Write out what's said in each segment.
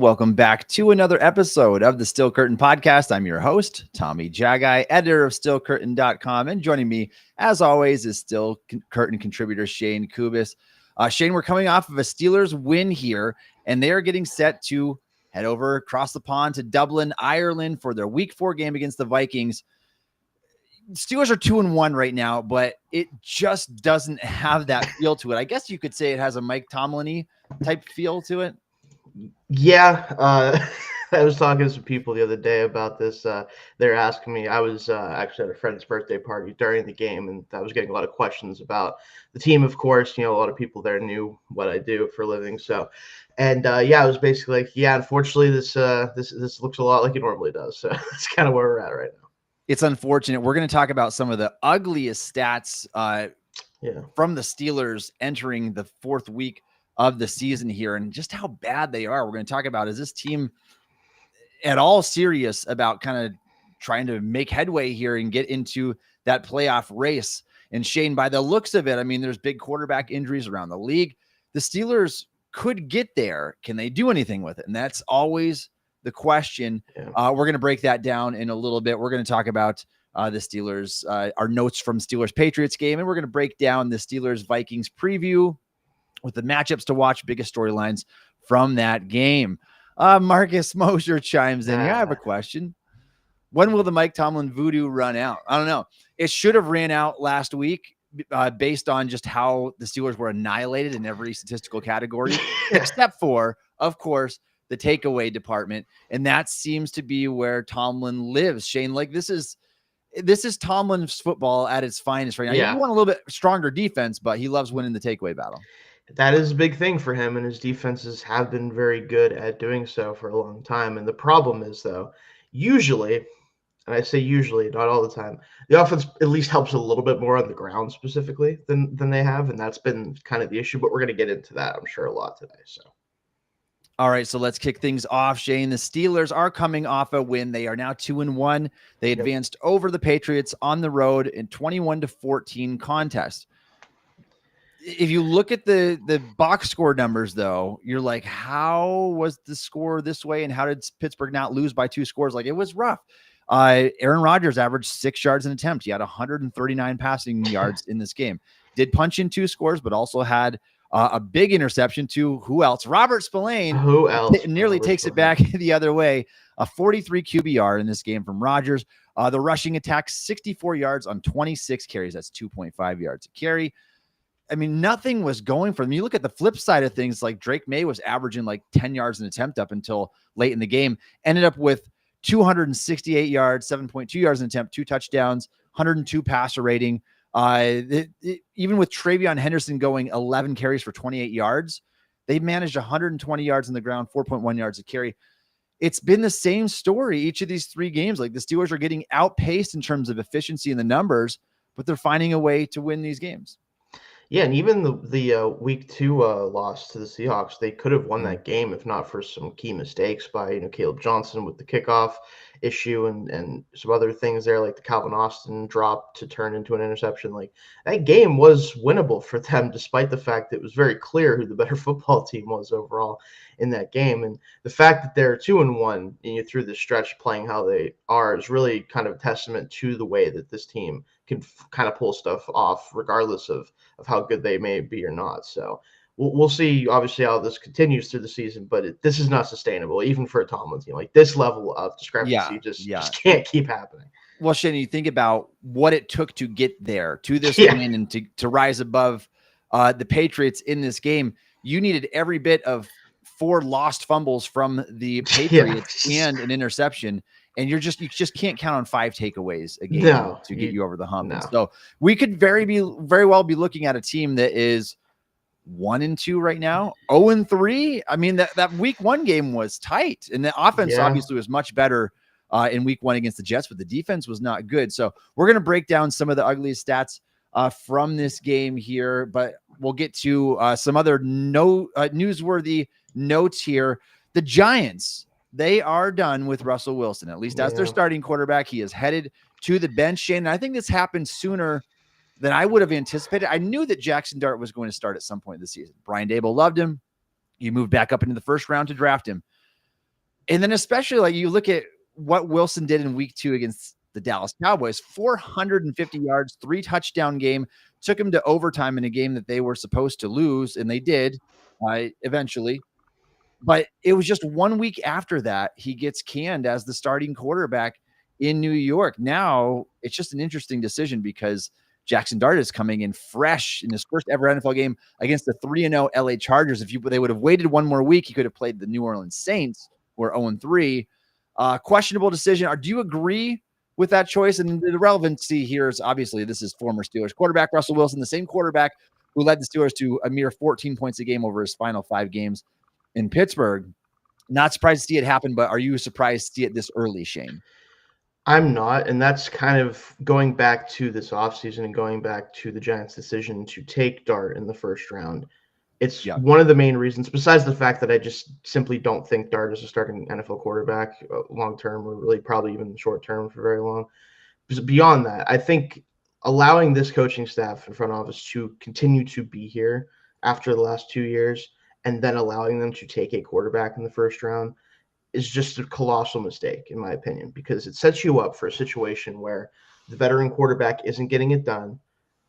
welcome back to another episode of the Steel Curtain Podcast. I'm your host, Tommy Jaggi, editor of SteelCurtain.com, and joining me, as always, is Steel Curtain contributor Shayne Kubas. Shayne, we're coming off of a Steelers win here, and they are getting set to head over across the pond to Dublin, Ireland, for their Week 4 game against the Vikings. Steelers are 2-1 right now, but it just doesn't have that feel to it. I guess you could say it has a Mike Tomlin-y type feel to it. Yeah, I was talking to some people the other day about this. They're asking me. I was actually at a friend's birthday party during the game, and I was getting a lot of questions about the team. Of course, a lot of people there knew what I do for a living. So, and I was basically like, yeah, unfortunately, this looks a lot like it normally does. So that's kind of where we're at right now. It's unfortunate. We're going to talk about some of the ugliest stats from the Steelers entering the fourth week of the season here and just how bad they are. We're going to talk about, is this team at all serious about kind of trying to make headway here and get into that playoff race? And Shayne, by the looks of it, I mean, there's big quarterback injuries around the league. The Steelers could get there. Can they do anything with it? And that's always the question. We're going to break that down in a little bit. We're going to talk about the Steelers, our notes from Steelers-Patriots game, and we're going to break down the Steelers-Vikings preview with the matchups to watch, biggest storylines from that game. Marcus Mosher chimes in. Yeah, I have a question. When will the Mike Tomlin voodoo run out? I don't know. It should have ran out last week based on just how the Steelers were annihilated in every statistical category, except for, of course, the takeaway department. And that seems to be where Tomlin lives. Shayne, like this is Tomlin's football at its finest right now. Yeah. You want a little bit stronger defense, but he loves winning the takeaway battle. That is a big thing for him, and his defenses have been very good at doing so for a long time. And the problem is, though, usually, and I say usually, not all the time, the offense at least helps a little bit more on the ground specifically than they have, and that's been kind of the issue. But we're going to get into that, I'm sure, a lot today. So. All right, so let's kick things off, Shayne. The Steelers are coming off a win. They are now 2-1. They advanced over the Patriots on the road in 21-14 contest. If you look at the box score numbers, though, you're like, how was the score this way? And how did Pittsburgh not lose by 2 scores? Like, it was rough. Aaron Rodgers averaged 6 yards an attempt. He had 139 passing yards in this game. Did punch in 2 scores, but also had a big interception to who else? Robert Spillane. Who else? Nearly takes it back the other way. A 43 QBR in this game from Rodgers. The rushing attack, 64 yards on 26 carries. That's 2.5 yards a carry. I mean, nothing was going for them. You look at the flip side of things, like Drake May was averaging like 10 yards an attempt up until late in the game, ended up with 268 yards, 7.2 yards an attempt, 2 touchdowns, 102 passer rating. Even with Travion Henderson going 11 carries for 28 yards, they managed 120 yards on the ground, 4.1 yards a carry. It's been the same story each of these 3 games. Like the Steelers are getting outpaced in terms of efficiency in the numbers, but they're finding a way to win these games. Yeah, and even the week 2 loss to the Seahawks, they could have won that game if not for some key mistakes by Caleb Johnson with the kickoff issue and some other things there, like the Calvin Austin drop to turn into an interception. Like that game was winnable for them, despite the fact that it was very clear who the better football team was overall in that game. And the fact that they're 2-1 and through the stretch playing how they are is really kind of a testament to the way that this team can kind of pull stuff off, regardless of how good they may be or not. So we'll see, obviously, how this continues through the season, but this is not sustainable, even for a Tomlin team. Like this level of discrepancy just can't keep happening. Well, Shayne, you think about what it took to get there, to this win, and to rise above the Patriots in this game. You needed every bit of 4 lost fumbles from the Patriots and an interception. And you just can't count on 5 takeaways a game to get you over the hump. And so we could very well be looking at a team that is 1-2 right now, 0-3. I mean, that week 1 game was tight, and the offense obviously was much better in week 1 against the Jets, but the defense was not good. So we're going to break down some of the ugliest stats from this game here, but we'll get to some other newsworthy notes here. The Giants, they are done with Russell Wilson, at least as their starting quarterback. He is headed to the bench, Shayne. And I think this happened sooner than I would have anticipated. I knew that Jackson Dart was going to start at some point this season. Brian Daboll loved him. You moved back up into the first round to draft him. And then especially like you look at what Wilson did in week 2 against the Dallas Cowboys, 450 yards, 3 touchdown game, took him to overtime in a game that they were supposed to lose. And they did eventually. But it was just 1 week after that, he gets canned as the starting quarterback in New York. Now it's just an interesting decision because Jackson Dart is coming in fresh in his first ever NFL game against the 3-0 LA Chargers. If they would have waited one more week, he could have played the New Orleans Saints, who are 0-3. Questionable decision. Do you agree with that choice? And the relevancy here is obviously this is former Steelers quarterback Russell Wilson, the same quarterback who led the Steelers to a mere 14 points a game over his final 5 games in Pittsburgh. Not surprised to see it happen, but are you surprised to see it this early, Shayne? I'm not, and that's kind of going back to this offseason and going back to the Giants' decision to take Dart in the first round. It's one of the main reasons, besides the fact that I just simply don't think Dart is a starting NFL quarterback long term, or really probably even short term for very long. Beyond that, I think allowing this coaching staff and front office to continue to be here after the last 2 years and then allowing them to take a quarterback in the first round is just a colossal mistake, in my opinion, because it sets you up for a situation where the veteran quarterback isn't getting it done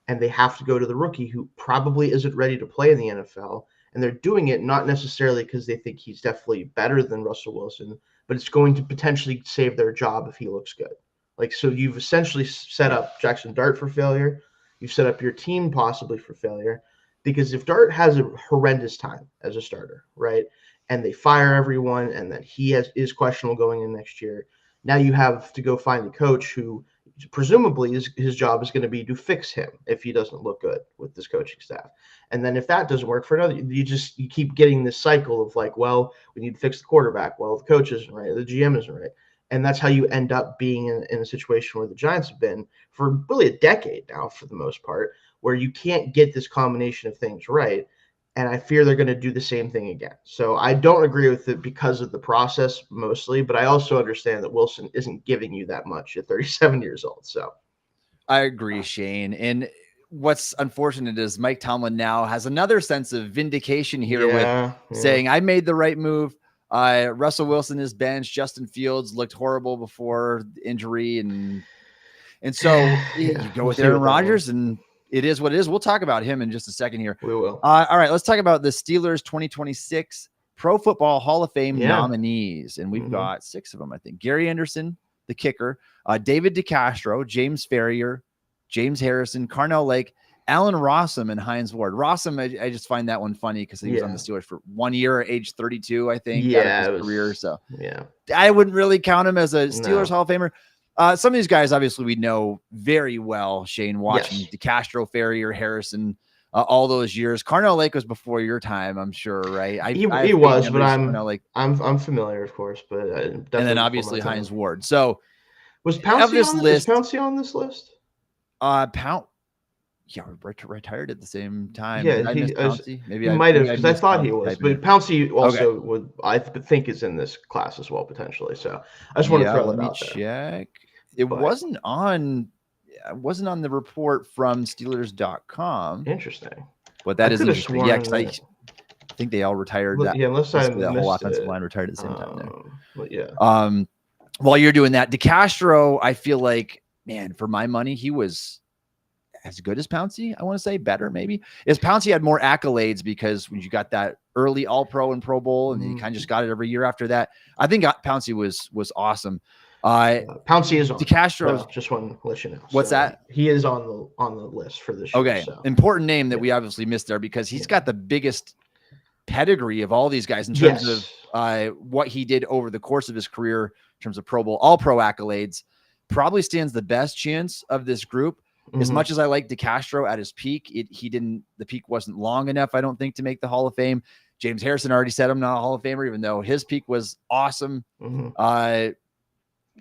and they have to go to the rookie who probably isn't ready to play in the NFL. And they're doing it not necessarily because they think he's definitely better than Russell Wilson, but it's going to potentially save their job if he looks good. Like, so you've essentially set up Jackson Dart for failure. You've set up your team possibly for failure, because if Dart has a horrendous time as a starter, right, and they fire everyone, and then he is questionable going in next year, now you have to go find a coach who presumably his job is going to be to fix him if he doesn't look good with this coaching staff. And then if that doesn't work for another, you keep getting this cycle of like, well, we need to fix the quarterback. Well, the coach isn't right. The GM isn't right. And that's how you end up being in a situation where the Giants have been for really a decade now, for the most part, where you can't get this combination of things right. And I fear they're going to do the same thing again. So I don't agree with it because of the process mostly, but I also understand that Wilson isn't giving you that much at 37 years old. So I agree, Shayne. And what's unfortunate is Mike Tomlin now has another sense of vindication here with saying, I made the right move. Russell Wilson is benched. Justin Fields looked horrible before the injury. And so you go with Aaron Rodgers, and it is what it is. We'll talk about him in just a second here. We will. All right, let's talk about the Steelers 2026 Pro Football Hall of Fame nominees. And we've got 6 of them, I think. Gary Anderson, the kicker, David DeCastro, James Ferrier, James Harrison, Carnell Lake, Allen Rossum, and Hines Ward. Rossum, I just find that one funny because he was on the Steelers for 1 year at age 32, I think, out of his career. So I wouldn't really count him as a Steelers Hall of Famer. Some of these guys, obviously, we know very well, Shayne, watching DeCastro, Ferrier, Harrison, all those years. Carnell Lake was before your time, I'm sure, right? He was, but I'm familiar, of course. But and then obviously Hines Ward. So was Pouncey on this list? Retired at the same time. Yeah, he might have, because I thought he was. But Pouncey also I think is in this class as well, potentially. So I just want to throw that out there. Check. It wasn't on the report from Steelers.com. Interesting. But that is interesting. Yeah, because I think they all retired. Unless I missed that whole offensive line retired at the same time there. But while you're doing that, DeCastro, I feel like, man, for my money, he was as good as Pouncey. I want to say better, maybe. Is Pouncey had more accolades because when you got that early All-Pro and Pro Bowl, and then you kind of just got it every year after that. I think Pouncey was awesome. Pouncey is on DeCastro. Just want to let you know. What's that? He is on the list for this year. Okay, important name that we obviously missed there because he's got the biggest pedigree of all these guys in terms of what he did over the course of his career in terms of Pro Bowl, All-Pro accolades. Probably stands the best chance of this group. As much as I like DeCastro at his peak, the peak wasn't long enough, I don't think, to make the Hall of Fame. James Harrison already said I'm not a Hall of Famer, even though his peak was awesome.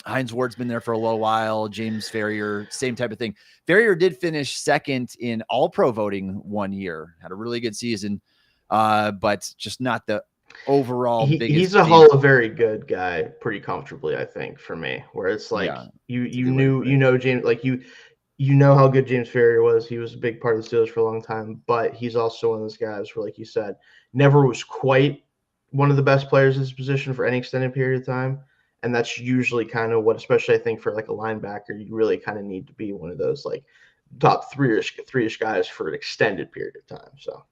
Hines Ward's been there for a little while. James Ferrier, same type of thing. Ferrier did finish second in All-Pro voting 1 year, had a really good season, but just not the overall biggest. He's a Hall of Very Good guy pretty comfortably, I think, for me, where it's like you know James, like you know how good James Ferrier was. He was a big part of the Steelers for a long time, but he's also one of those guys where, like you said, never was quite one of the best players in his position for any extended period of time. And that's usually kind of what, especially I think for like a linebacker, you really kind of need to be one of those like top three-ish guys for an extended period of time. So,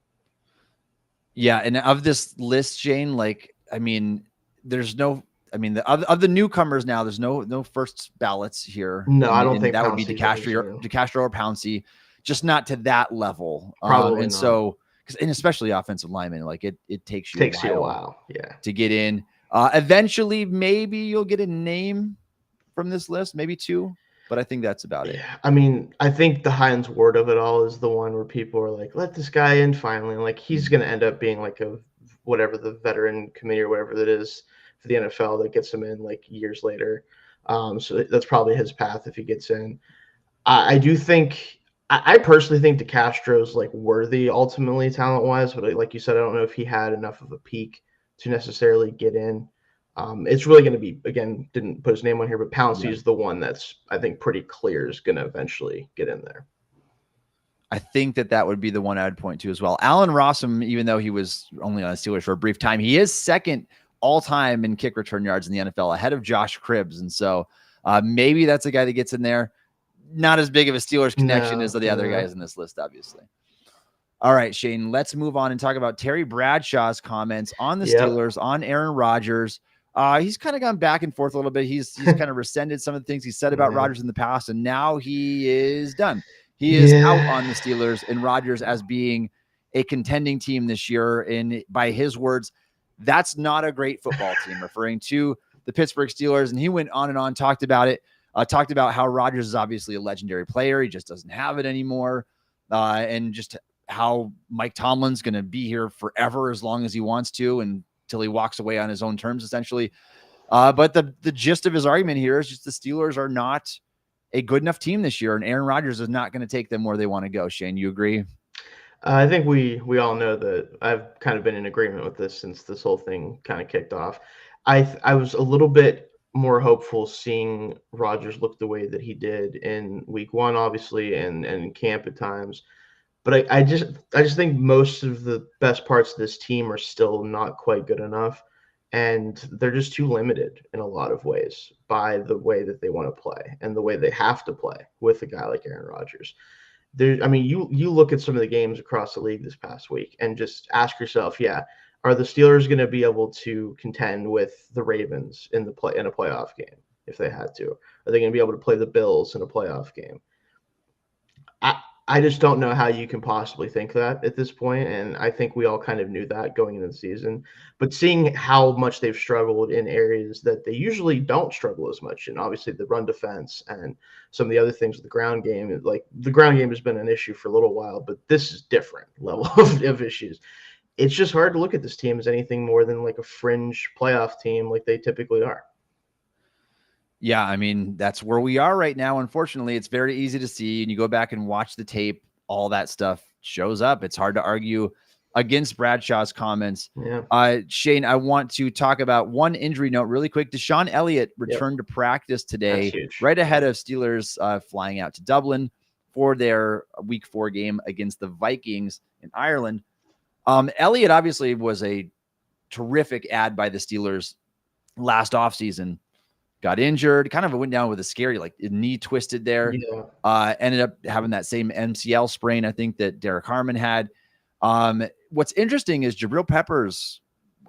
yeah. And of this list, Shayne, like, I mean, there's no, I mean, of the newcomers now, there's no first ballots here. No, I don't think that would be DeCastro or Pouncey, just not to that level. Probably and not. So, and especially offensive linemen, like it takes you a while yeah, to get in. Eventually, maybe you'll get a name from this list, maybe two, but I think that's about it. Yeah, I mean, I think the Hines Ward of it all is the one where people are like, let this guy in finally. And like, he's going to end up being like whatever the veteran committee or whatever that is for the NFL that gets him in like years later. So that's probably his path if he gets in. I do think, I personally think DeCastro's like worthy ultimately talent wise, but like you said, I don't know if he had enough of a peak to necessarily get in. It's really going to be, again, didn't put his name on here, but Pouncey is the one that's, I think, pretty clear is going to eventually get in there. I think that would be the one I would point to as well. Allen Rossum, even though he was only on the Steelers for a brief time, he is second all-time in kick return yards in the NFL, ahead of Josh Cribbs. And so maybe that's a guy that gets in there. Not as big of a Steelers connection as the other guys in this list, obviously. All right, Shayne, let's move on and talk about Terry Bradshaw's comments on the Steelers, on Aaron Rodgers. He's kind of gone back and forth a little bit. He's kind of rescinded some of the things he said about Rodgers in the past, and now he is done. He is out on the Steelers and Rodgers as being a contending team this year. And by his words, that's not a great football team, referring to the Pittsburgh Steelers. And he went on and on, talked about it, talked about how Rodgers is obviously a legendary player. He just doesn't have it anymore. And just how Mike Tomlin's going to be here forever as long as he wants to, and until he walks away on his own terms, essentially. But the gist of his argument here is just the Steelers are not a good enough team this year, and Aaron Rodgers is not going to take them where they want to go. Shayne, you agree? I think we all know that I've kind of been in agreement with this since this whole thing kind of kicked off. I was a little bit more hopeful seeing Rodgers look the way that he did in week one, obviously, and in camp at times. But I just think most of the best parts of this team are still not quite good enough. And they're just too limited in a lot of ways by the way that they want to play and the way they have to play with a guy like Aaron Rodgers. I mean, you look at some of the games across the league this past week and just ask yourself, are the Steelers going to be able to contend with the Ravens in a playoff game if they had to? Are they going to be able to play the Bills in a playoff game? I just don't know how you can possibly think that at this point, and I think we all kind of knew that going into the season. But seeing how much they've struggled in areas that they usually don't struggle as much in, obviously the run defense and some of the other things with the ground game, like the ground game has been an issue for a little while, but this is different level of issues. It's just hard to look at this team as anything more than like a fringe playoff team like they typically are. Yeah, I mean, that's where we are right now. Unfortunately, it's very easy to see, and you go back and watch the tape, all that stuff shows up. It's hard to argue against Bradshaw's comments. Yeah. Shayne, I want to talk about one injury note really quick. Deshaun Elliott returned to practice today, right ahead of Steelers flying out to Dublin for their week 4 game against the Vikings in Ireland. Elliott obviously was a terrific ad by the Steelers last offseason. Got injured, kind of went down with a scary, like knee twisted there. Ended up having that same MCL sprain, I think, that Derek Harmon had. What's interesting is Jabril Peppers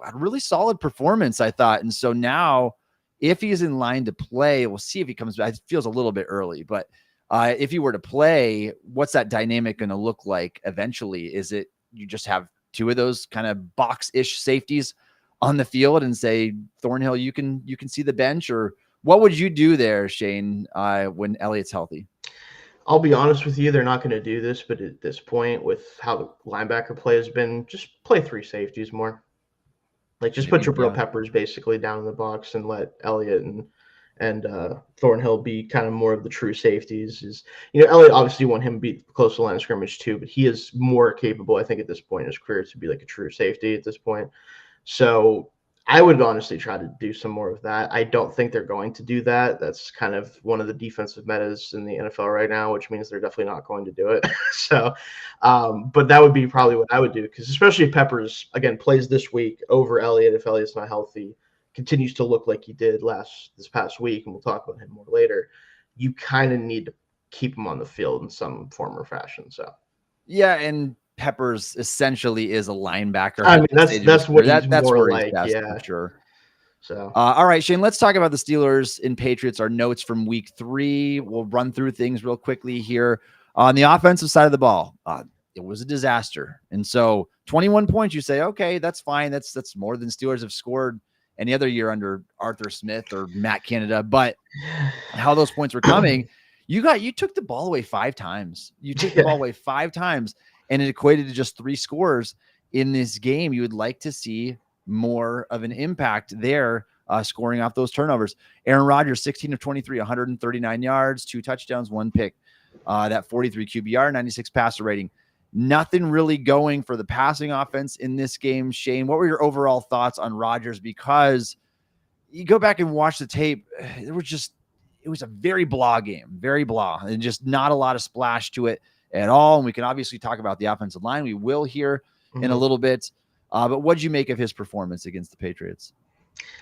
had a really solid performance, I thought. And so now, if he's in line to play, we'll see if he comes back. It feels a little bit early, but if he were to play, what's that dynamic going to look like eventually? Is it you just have two of those kind of box-ish safeties on the field and say, Thornhill, you can see the bench? Or what would you do there, Shayne, when Elliott's healthy? I'll be honest with you, they're not going to do this, but at this point, with how the linebacker play has been, just play 3 safeties more. Like, just put Jabril Peppers basically down in the box and let Elliott and Thornhill be kind of more of the true safeties. Elliott, obviously, you want him to be close to the line of scrimmage too, but he is more capable, I think, at this point in his career to be like a true safety at this point. So I would honestly try to do some more of that. I don't think they're going to do that. That's kind of one of the defensive metas in the NFL right now, which means they're definitely not going to do it. So, but that would be probably what I would do, because especially if Peppers, again, plays this week over Elliott, if Elliott's not healthy, continues to look like he did this past week, and we'll talk about him more later, you kind of need to keep him on the field in some form or fashion. So, yeah, and Peppers essentially is a linebacker. I mean, that's what he's that's more where he's like, best yeah. for sure. So, all right, Shayne, let's talk about the Steelers and Patriots, our notes from week 3. We'll run through things real quickly here. On the offensive side of the ball, it was a disaster. And so 21 points, you say, okay, that's fine. That's more than Steelers have scored any other year under Arthur Smith or Matt Canada. But how those points were coming, you took the ball away 5 times. You took the ball away 5 times, and it equated to just 3 scores in this game. You would like to see more of an impact there, scoring off those turnovers. Aaron Rodgers, 16 of 23, 139 yards, 2 touchdowns, 1 pick. That 43 QBR, 96 passer rating. Nothing really going for the passing offense in this game. Shayne, what were your overall thoughts on Rodgers? Because you go back and watch the tape, it was a very blah game, very blah, and just not a lot of splash to it at all. And we can obviously talk about the offensive line. We will here in a little bit. But what did you make of his performance against the Patriots?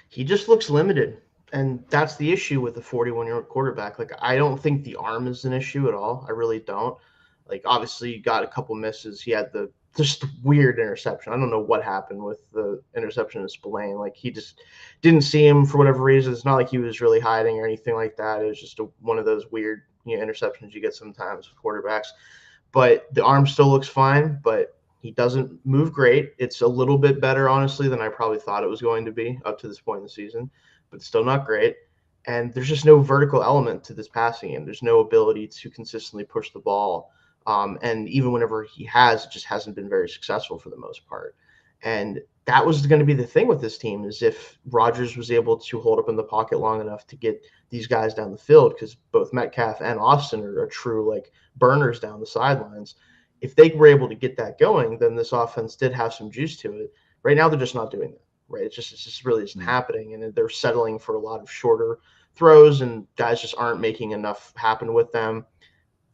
He just looks limited. And that's the issue with the 41-year-old quarterback. Like, I don't think the arm is an issue at all. I really don't. Like, obviously, you got a couple misses. He had the just weird interception. I don't know what happened with the interception of Spillane. Like, he just didn't see him for whatever reason. It's not like he was really hiding or anything like that. It was just one of those weird, interceptions you get sometimes with quarterbacks. But the arm still looks fine, but he doesn't move great. It's a little bit better, honestly, than I probably thought it was going to be up to this point in the season, but still not great. And there's just no vertical element to this passing game. There's no ability to consistently push the ball. And even whenever he has, it just hasn't been very successful for the most part. And that was going to be the thing with this team, is if Rodgers was able to hold up in the pocket long enough to get these guys down the field, because both Metcalf and Austin are true like burners down the sidelines. If they were able to get that going, then this offense did have some juice to it. Right now, they're just not doing that. Right? It's just really isn't happening, and they're settling for a lot of shorter throws, and guys just aren't making enough happen with them.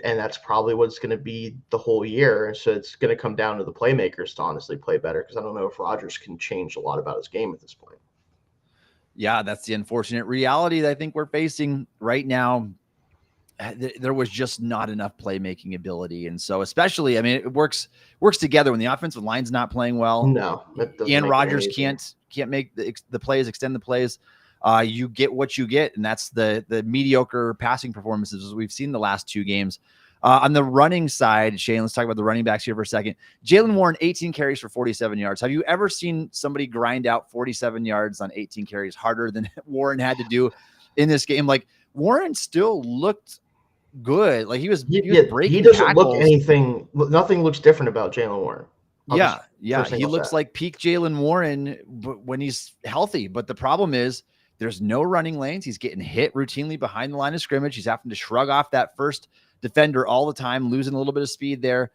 And that's probably what it's going to be the whole year. So it's going to come down to the playmakers to honestly play better, because I don't know if Rodgers can change a lot about his game at this point. Yeah, that's the unfortunate reality that I think we're facing right now. There was just not enough playmaking ability. And so especially, I mean, it works together when the offensive line's not playing well. No, and Rodgers can't make the plays, extend the plays. You get what you get, and that's the mediocre passing performances we've seen the last 2 games. On the running side, Shayne, let's talk about the running backs here for a second. Jaylen Warren, 18 carries for 47 yards. Have you ever seen somebody grind out 47 yards on 18 carries harder than Warren had to do in this game? Like, Warren still looked good. Like, he was breaking he doesn't tackles. look anything. Nothing looks different about Jaylen Warren. Yeah. He looks like peak Jaylen Warren when he's healthy. But the problem is there's no running lanes. He's getting hit routinely behind the line of scrimmage. He's having to shrug off that first defender all the time, losing a little bit of speed there.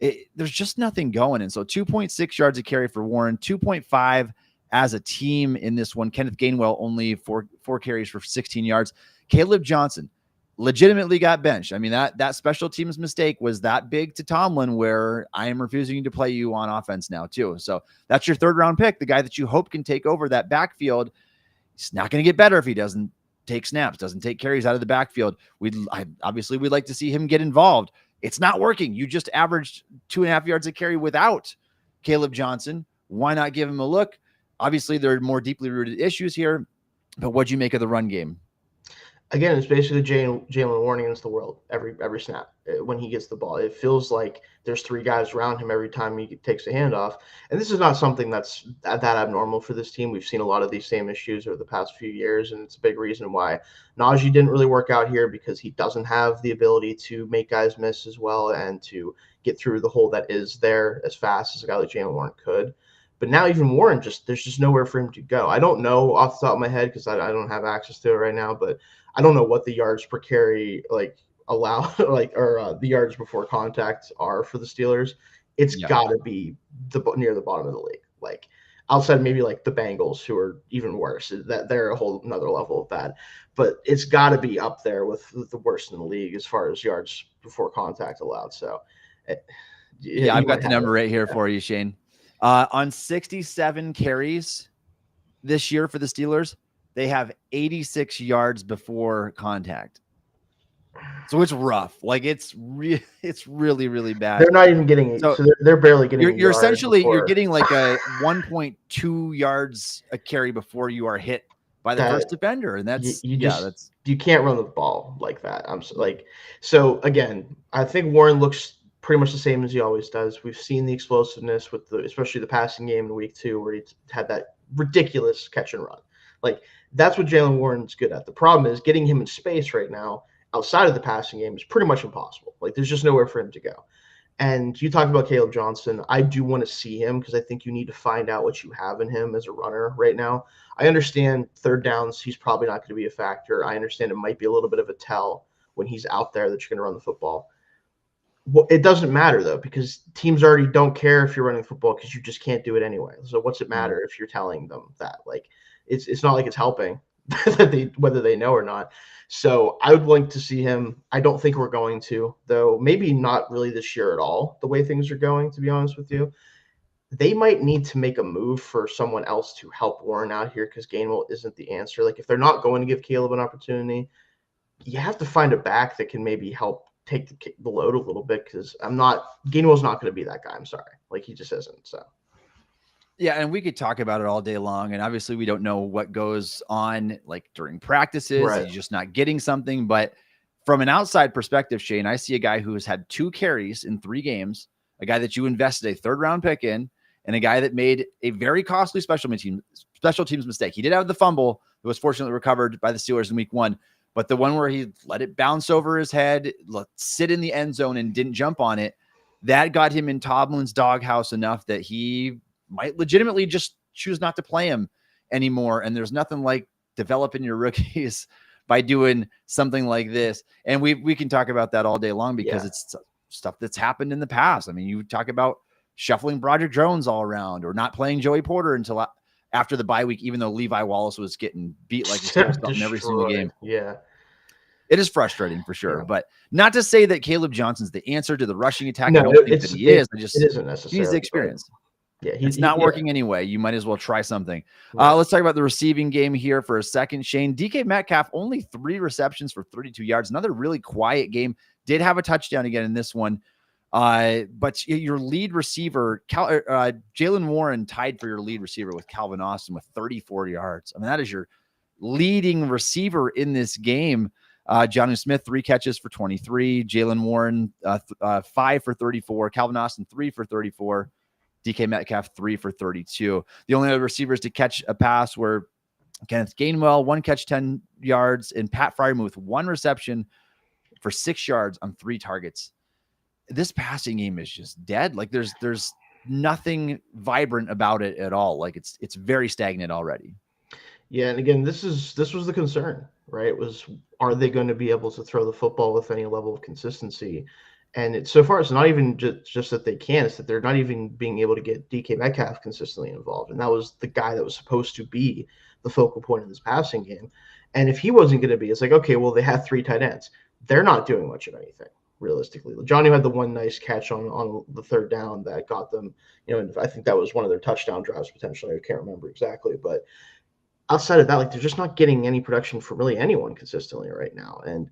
There's just nothing going. And so 2.6 yards a carry for Warren, 2.5 as a team in this one. Kenneth Gainwell only four carries for 16 yards. Caleb Johnson legitimately got benched. I mean, that special teams mistake was that big to Tomlin, where I am refusing to play you on offense now too. So that's your 3rd round pick, the guy that you hope can take over that backfield. He's not going to get better if he doesn't take snaps, doesn't take carries out of the backfield. We'd like to see him get involved. It's not working. You just averaged 2.5 yards a carry without Caleb Johnson. Why not give him a look? Obviously, there are more deeply rooted issues here, but what'd you make of the run game? Again, it's basically Jaylen Warren against the world every snap when he gets the ball. It feels like there's 3 guys around him every time he takes a handoff. And this is not something that's that abnormal for this team. We've seen a lot of these same issues over the past few years, and it's a big reason why Najee didn't really work out here, because he doesn't have the ability to make guys miss as well and to get through the hole that is there as fast as a guy like Jaylen Warren could. But now even Warren, there's just nowhere for him to go. I don't know off the top of my head, because I don't have access to it right now, but I don't know what the yards per carry allow or the yards before contact are for the Steelers. It's got to be near the bottom of the league. Like, outside maybe like the Bengals, who are even worse. That they're a whole another level of bad. But it's got to be up there with the worst in the league as far as yards before contact allowed. So, yeah, I've got the number right here for you, Shayne. On 67 carries this year for the Steelers, they have 86 yards before contact. So it's rough. Like it's really, really bad. They're not even getting so they're barely getting. You're essentially you're getting like a 1.2 yards a carry before you are hit by the first defender, and that's you can't run the ball like that. So again, I think Warren looks pretty much the same as he always does. We've seen the explosiveness with especially the passing game in week 2 where he had that ridiculous catch and run. Like that's what Jaylen Warren's good at. The problem is getting him in space right now outside of the passing game is pretty much impossible. Like there's just nowhere for him to go. And you talked about Caleb Johnson. I do want to see him because I think you need to find out what you have in him as a runner right now. I understand third downs, he's probably not going to be a factor. I understand it might be a little bit of a tell when he's out there that you're going to run the football. Well, it doesn't matter, though, because teams already don't care if you're running football because you just can't do it anyway. So what's it matter if you're telling them that? Like, it's not like it's helping whether they know or not. So I would like to see him. I don't think we're going to, though. Maybe not really this year at all, the way things are going, to be honest with you. They might need to make a move for someone else to help Warren out here because Gainwell isn't the answer. Like, if they're not going to give Caleb an opportunity, you have to find a back that can maybe help take the load a little bit because Gainwell's not going to be that guy. I'm sorry. Like, he just isn't, so. Yeah, and we could talk about it all day long, and obviously we don't know what goes on like during practices. Right. He's just not getting something. But from an outside perspective, Shayne, I see a guy who has had 2 carries in 3 games, a guy that you invested a third-round pick in, and a guy that made a very costly special teams mistake. He did have the fumble that was fortunately recovered by the Steelers in week 1, but the one where he let it bounce over his head, sit in the end zone, and didn't jump on it, that got him in Tomlin's doghouse enough that he might legitimately just choose not to play him anymore. And there's nothing like developing your rookies by doing something like this. And we can talk about that all day long because it's stuff that's happened in the past. I mean, you talk about shuffling Broderick Jones all around or not playing Joey Porter until after the bye week, even though Levi Wallace was getting beat like he stole something every single game. Yeah. It is frustrating for sure, but not to say that Caleb Johnson's the answer to the rushing attack. No, I don't think that he is. It isn't necessarily. He needs the experience. Yeah, it's not working anyway. You might as well try something. Let's talk about the receiving game here for a second. Shayne, DK Metcalf, only 3 receptions for 32 yards. Another really quiet game. Did have a touchdown again in this one. But your lead receiver, Jaylen Warren, tied for your lead receiver with Calvin Austin with 34 yards. I mean, that is your leading receiver in this game. Jonnu Smith, 3 catches for 23. Jaylen Warren, 5 for 34. Calvin Austin, 3 for 34. DK Metcalf, 3 for 32. The only other receivers to catch a pass were Kenneth Gainwell, 1 catch, 10 yards, and Pat Freiermuth with 1 reception for 6 yards on 3 targets. This passing game is just dead. Like there's nothing vibrant about it at all. Like it's very stagnant already. Yeah, and again, this was the concern, right? Are they going to be able to throw the football with any level of consistency? And so far, it's not even just that they can, it's that they're not even being able to get DK Metcalf consistently involved. And that was the guy that was supposed to be the focal point of this passing game. And if he wasn't going to be, it's like, okay, well, they had 3 tight ends. They're not doing much of anything, realistically. Johnny had the one nice catch on the third down that got them, and I think that was one of their touchdown drives potentially. I can't remember exactly. But outside of that, like they're just not getting any production from really anyone consistently right now. And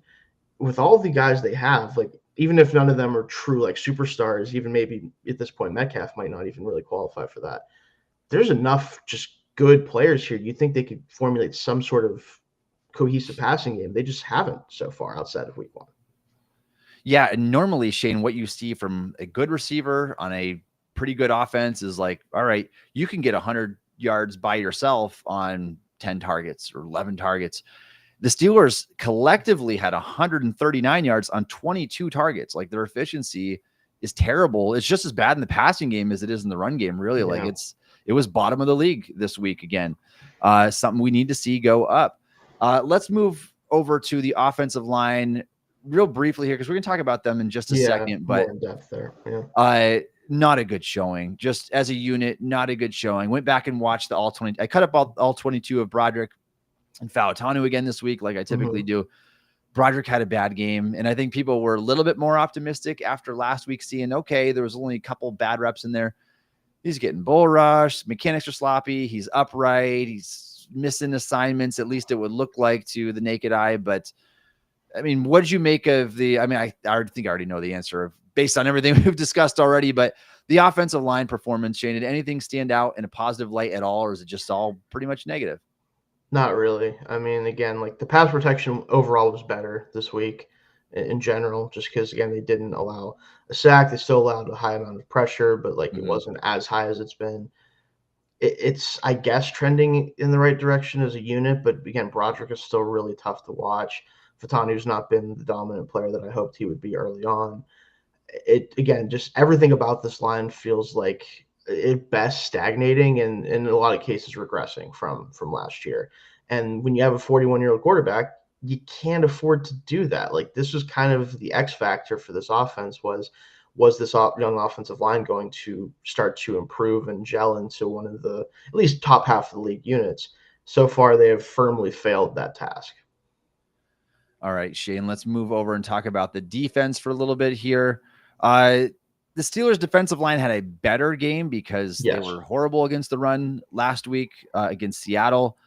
with all the guys they have, like, even if none of them are true like superstars, even maybe at this point Metcalf might not even really qualify for that. There's enough just good players here. You think they could formulate some sort of cohesive passing game? They just haven't so far outside of week 1. Yeah, and normally, Shayne, what you see from a good receiver on a pretty good offense is like, all right, you can get 100 yards by yourself on 10 targets or 11 targets. The Steelers collectively had 139 yards on 22 targets. Like their efficiency is terrible. It's just as bad in the passing game as it is in the run game. Really, like it was bottom of the league this week again. Something we need to see go up. Let's move over to the offensive line real briefly here because we're going to talk about them in just a second. But more in depth there. not a good showing. Just as a unit, not a good showing. Went back and watched the all 20. I cut up all 22 of Broderick and Fautanu again this week, like I typically do. Broderick had a bad game, and I think people were a little bit more optimistic after last week, seeing, okay, there was only a couple bad reps in there. He's getting bull rushed. Mechanics are sloppy. He's upright. He's missing assignments, at least it would look like to the naked eye. But, I mean, what did you make of the – I mean, I think I already know the answer based on everything we've discussed already, but the offensive line performance, Shayne, did anything stand out in a positive light at all, or is it just all pretty much negative? Not really. I mean, again, like the pass protection overall was better this week in general, just because, again, they didn't allow a sack. They still allowed a high amount of pressure, but like it wasn't as high as it's been. It's, I guess, trending in the right direction as a unit, but again, Broderick is still really tough to watch. Fautanu's not been the dominant player that I hoped he would be early on. Again, just everything about this line feels like at best stagnating and in a lot of cases regressing from last year. And when you have a 41-year-old quarterback, you can't afford to do that. Like, this was kind of the X factor for this offense was this young offensive line going to start to improve and gel into one of the at least top half of the league units. So far, they have firmly failed that task. All right, Shayne, let's move over and talk about the defense for a little bit here. The Steelers' defensive line had a better game because they were horrible against the run last week against Seattle.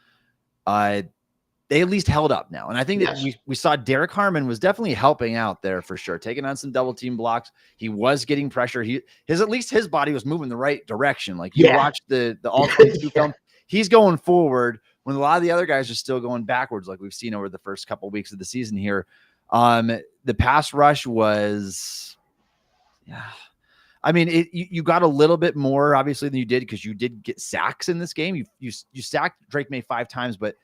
They at least held up now. And I think that we saw Derek Harmon was definitely helping out there for sure, taking on some double team blocks. He was getting pressure. At least his body was moving the right direction. Like you watched the all 22 film, he's going forward when a lot of the other guys are still going backwards, like we've seen over the first couple of weeks of the season here. The pass rush was, I mean, you got a little bit more obviously than you did because you did get sacks in this game. You sacked Drake May 5 times, but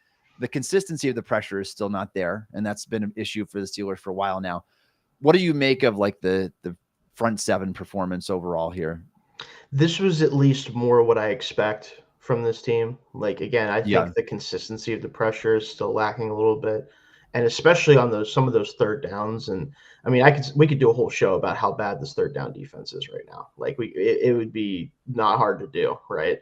the consistency of the pressure is still not there, and that's been an issue for the Steelers for a while now. What do you make of like the front seven performance overall here? This was at least more what I expect from this team. Like, again, I think the consistency of the pressure is still lacking a little bit, and especially on some of those third downs. And I mean, we could do a whole show about how bad this third down defense is right now. Like it would be not hard to do, right?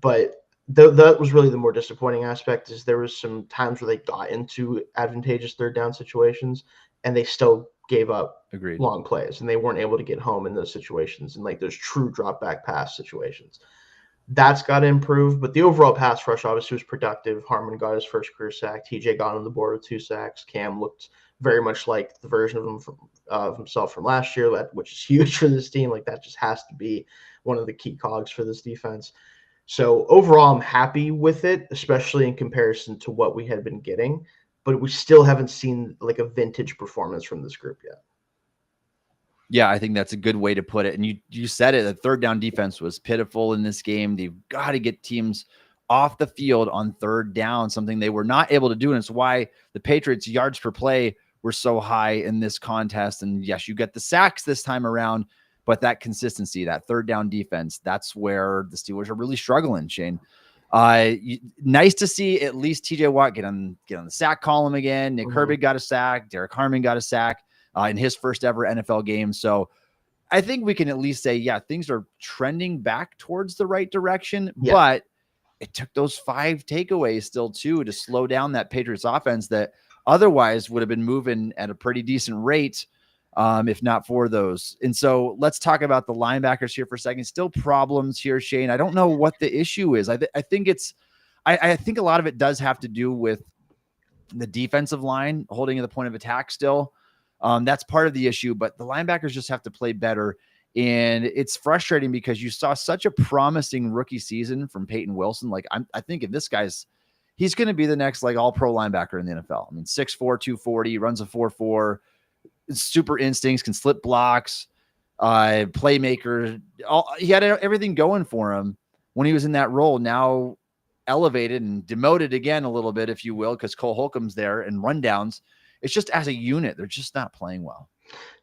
But that was really the more disappointing aspect is there was some times where they got into advantageous third down situations and they still gave up long plays and they weren't able to get home in those situations and like those true drop back pass situations. That's got to improve, but the overall pass rush obviously was productive. Harmon got his first career sack. TJ got on the board with 2 sacks. Cam looked very much like the version of himself from last year, which is huge for this team. Like that just has to be one of the key cogs for this defense. So overall, I'm happy with it, especially in comparison to what we had been getting, but we still haven't seen like a vintage performance from this group yet. Yeah, I think that's a good way to put it. And you said it, the third down defense was pitiful in this game. They've got to get teams off the field on third down, something they were not able to do. And it's why the Patriots' yards per play were so high in this contest. And yes, you get the sacks this time around, but that consistency, that third down defense, that's where the Steelers are really struggling, Shayne. Nice to see at least TJ Watt get on the sack column again. Nick Herbig got a sack. Derek Harmon got a sack in his first ever NFL game. So I think we can at least say, things are trending back towards the right direction, but it took those 5 takeaways still too to slow down that Patriots offense that otherwise would have been moving at a pretty decent rate. If not for those. And so let's talk about the linebackers here for a second. Still problems here, Shayne. I don't know what the issue is. I think a lot of it does have to do with the defensive line holding at the point of attack still. That's part of the issue, but the linebackers just have to play better. And it's frustrating because you saw such a promising rookie season from Peyton Wilson. Like I think if this he's going to be the next like all pro linebacker in the NFL. I mean, 6'4", 240, runs a 4.4, super instincts, can slip blocks, playmaker. He had everything going for him when he was in that role. Now elevated and demoted again a little bit, if you will, because Cole Holcomb's there and rundowns. It's just as a unit, they're just not playing well.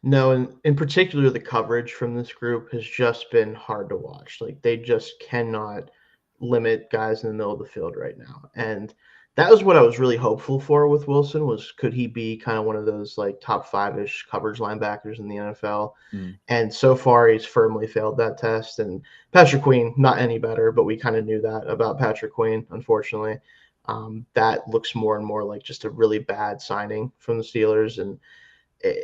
No, and in particular, the coverage from this group has just been hard to watch. Like they just cannot limit guys in the middle of the field right now. And that was what I was really hopeful for with Wilson, was could he be kind of one of those like top 5-ish coverage linebackers in the NFL? And so far he's firmly failed that test. And Patrick Queen, not any better, but we kind of knew that about Patrick Queen, unfortunately. That looks more and more like just a really bad signing from the Steelers. And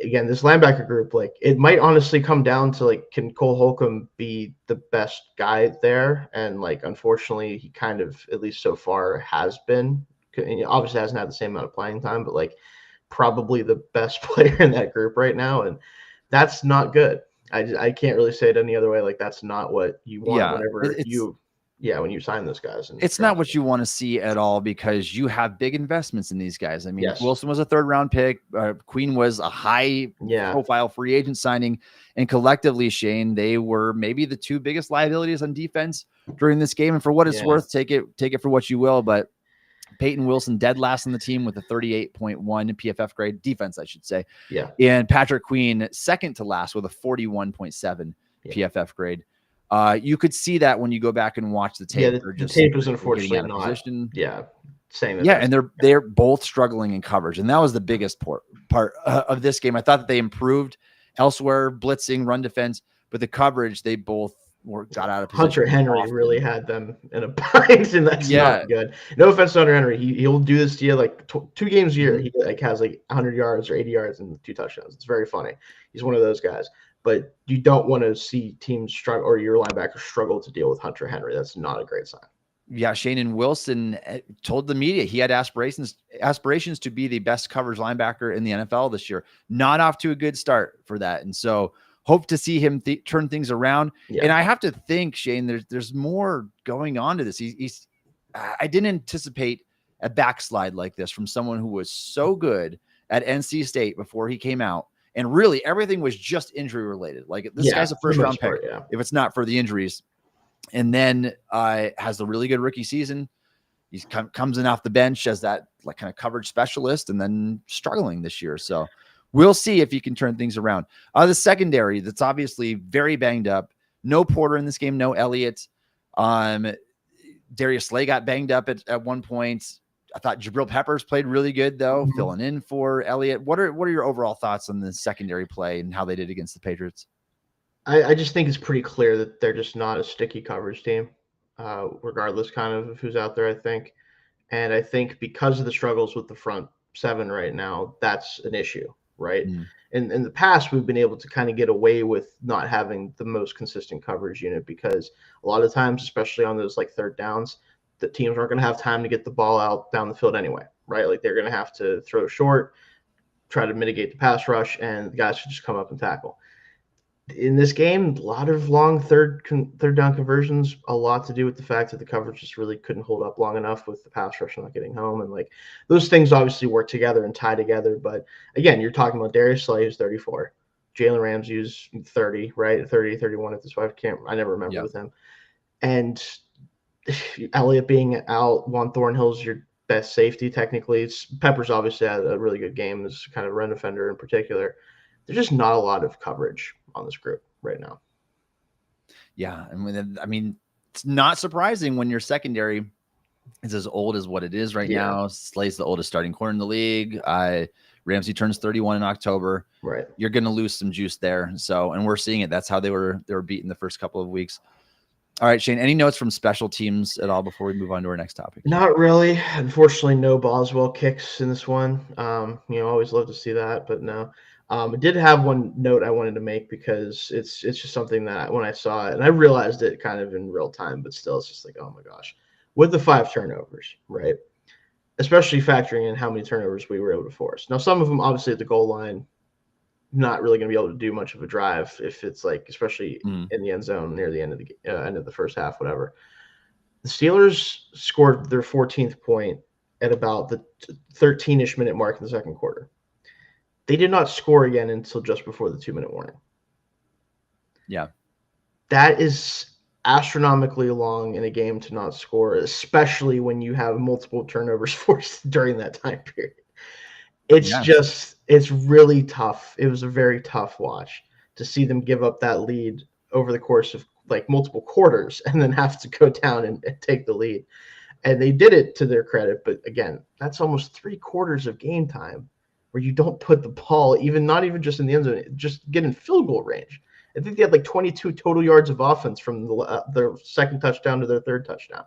again, this linebacker group, like, it might honestly come down to, like, can Cole Holcomb be the best guy there? And, like, unfortunately, he kind of, at least so far, has been. He obviously hasn't had the same amount of playing time, but, like, probably the best player in that group right now. And that's not good. I can't really say it any other way. Like, that's not what you want whenever when you sign those guys. And it's not what you want to see at all, because you have big investments in these guys. I mean, Yes. Wilson was a 3rd-round pick. Queen was a high-profile free agent signing. And collectively, Shayne, they were maybe the 2 biggest liabilities on defense during this game. And for what it's worth, take it for what you will. But Peyton Wilson dead last on the team with a 38.1 PFF grade, defense, I should say. Yeah. And Patrick Queen second to last with a 41.7 PFF grade. You could see that when you go back and watch the tape. Yeah, the tape is unfortunately not. Position. Yeah, saying that. Yeah, and they're both struggling in coverage, and that was the biggest part of this game. I thought that they improved elsewhere, blitzing, run defense, but the coverage, they both got out of position. Hunter Henry really had them in a bind, and that's not good. No offense to Hunter Henry, he'll do this to you like 2 games a year. He like has like 100 yards or 80 yards and 2 touchdowns. It's very funny. He's one of those guys. But you don't want to see teams struggle, or your linebackers struggle, to deal with Hunter Henry. That's not a great sign. Yeah, Shayne, and Wilson told the media he had aspirations to be the best coverage linebacker in the NFL this year. Not off to a good start for that. And so hope to see him turn things around. Yeah. And I have to think, Shayne, there's more going on to this. I didn't anticipate a backslide like this from someone who was so good at NC State before he came out. And really, everything was just injury related. Like, this guy's a 1st-round pick, if it's not for the injuries. And then has a really good rookie season. He comes in off the bench as that like kind of coverage specialist, and then struggling this year. So we'll see if he can turn things around. The secondary, that's obviously very banged up. No Porter in this game. No Elliott. Darius Slay got banged up at one point. I thought Jabril Peppers played really good, though, filling in for Elliott. What are your overall thoughts on the secondary play and how they did against the Patriots? I just think it's pretty clear that they're just not a sticky coverage team, regardless kind of who's out there, I think. And I think because of the struggles with the front 7 right now, that's an issue, right? In the past, we've been able to kind of get away with not having the most consistent coverage unit, because a lot of times, especially on those like 3rd downs, the teams aren't going to have time to get the ball out down the field anyway, right? Like, they're going to have to throw short, try to mitigate the pass rush, and the guys should just come up and tackle. In this game, a lot of long third down conversions, a lot to do with the fact that the coverage just really couldn't hold up long enough with the pass rush not getting home. And like, those things obviously work together and tie together. But again, you're talking about Darius Slay, who's 34. Jalen Ramsey's 30, right? 30, 31 at this point. I never remember with him. And Elliott being out, Juan Thornhill's your best safety technically. Peppers obviously had a really good game as kind of run defender in particular. There's just not a lot of coverage on this group right now. Yeah, I mean, it's not surprising when your secondary is as old as what it is right now. Slay's the oldest starting corner in the league. Ramsey turns 31 in October. Right, you're going to lose some juice there. So, and we're seeing it. That's how they were beaten the first couple of weeks. All right, Shayne, any notes from special teams at all before we move on to our next topic? Not really. Unfortunately, no Boswell kicks in this one. Always love to see that, but no. I did have one note I wanted to make, because it's just something that when I saw it, and I realized it kind of in real time, but still, it's just like, oh my gosh. With the 5 turnovers, right? Especially factoring in how many turnovers we were able to force. Now, some of them obviously at the goal line, not really going to be able to do much of a drive if it's like, especially in the end zone near the end of the first half, whatever. The Steelers scored their 14th point at about the 13-ish minute mark in the second quarter. They did not score again until just before the 2-minute warning. Yeah. That is astronomically long in a game to not score, especially when you have multiple turnovers forced during that time period. It's really tough. It was a very tough watch to see them give up that lead over the course of like multiple quarters and then have to go down and take the lead. And they did it to their credit. But again, that's almost 3/4 of game time where you don't put the ball, not even just in the end zone, just get in field goal range. I think they had like 22 total yards of offense from their second touchdown to their third touchdown.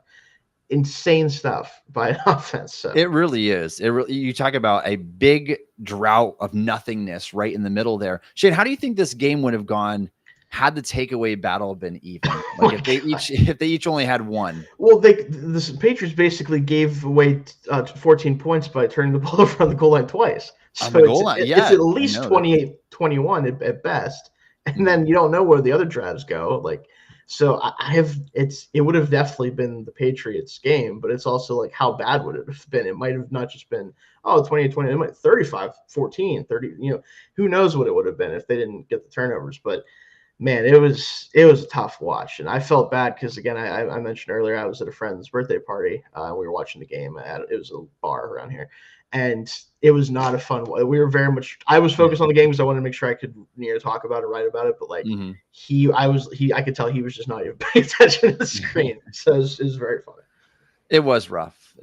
Insane stuff by an offense. So. It really is. You talk about a big drought of nothingness right in the middle there. Shayne, how do you think this game would have gone had the takeaway battle been even? Like if they each only had one. Well, the Patriots basically gave away 14 points by turning the ball over on the goal line twice. So on the goal line, it's at least 28-21 at best, and then you don't know where the other drives go. So it would have definitely been the Patriots game, but it's also like how bad would it have been? It might have not just been 28-20, it might 35-14, 30. Who knows what it would have been if they didn't get the turnovers, but. Man, it was a tough watch, and I felt bad because again, I mentioned earlier I was at a friend's birthday party. We were watching the game it was a bar around here, and it was not a fun. We were very much. I was focused on the game because I wanted to make sure I could talk about it, write about it. But I could tell he was just not even paying attention to the screen. So it was very funny. It was rough.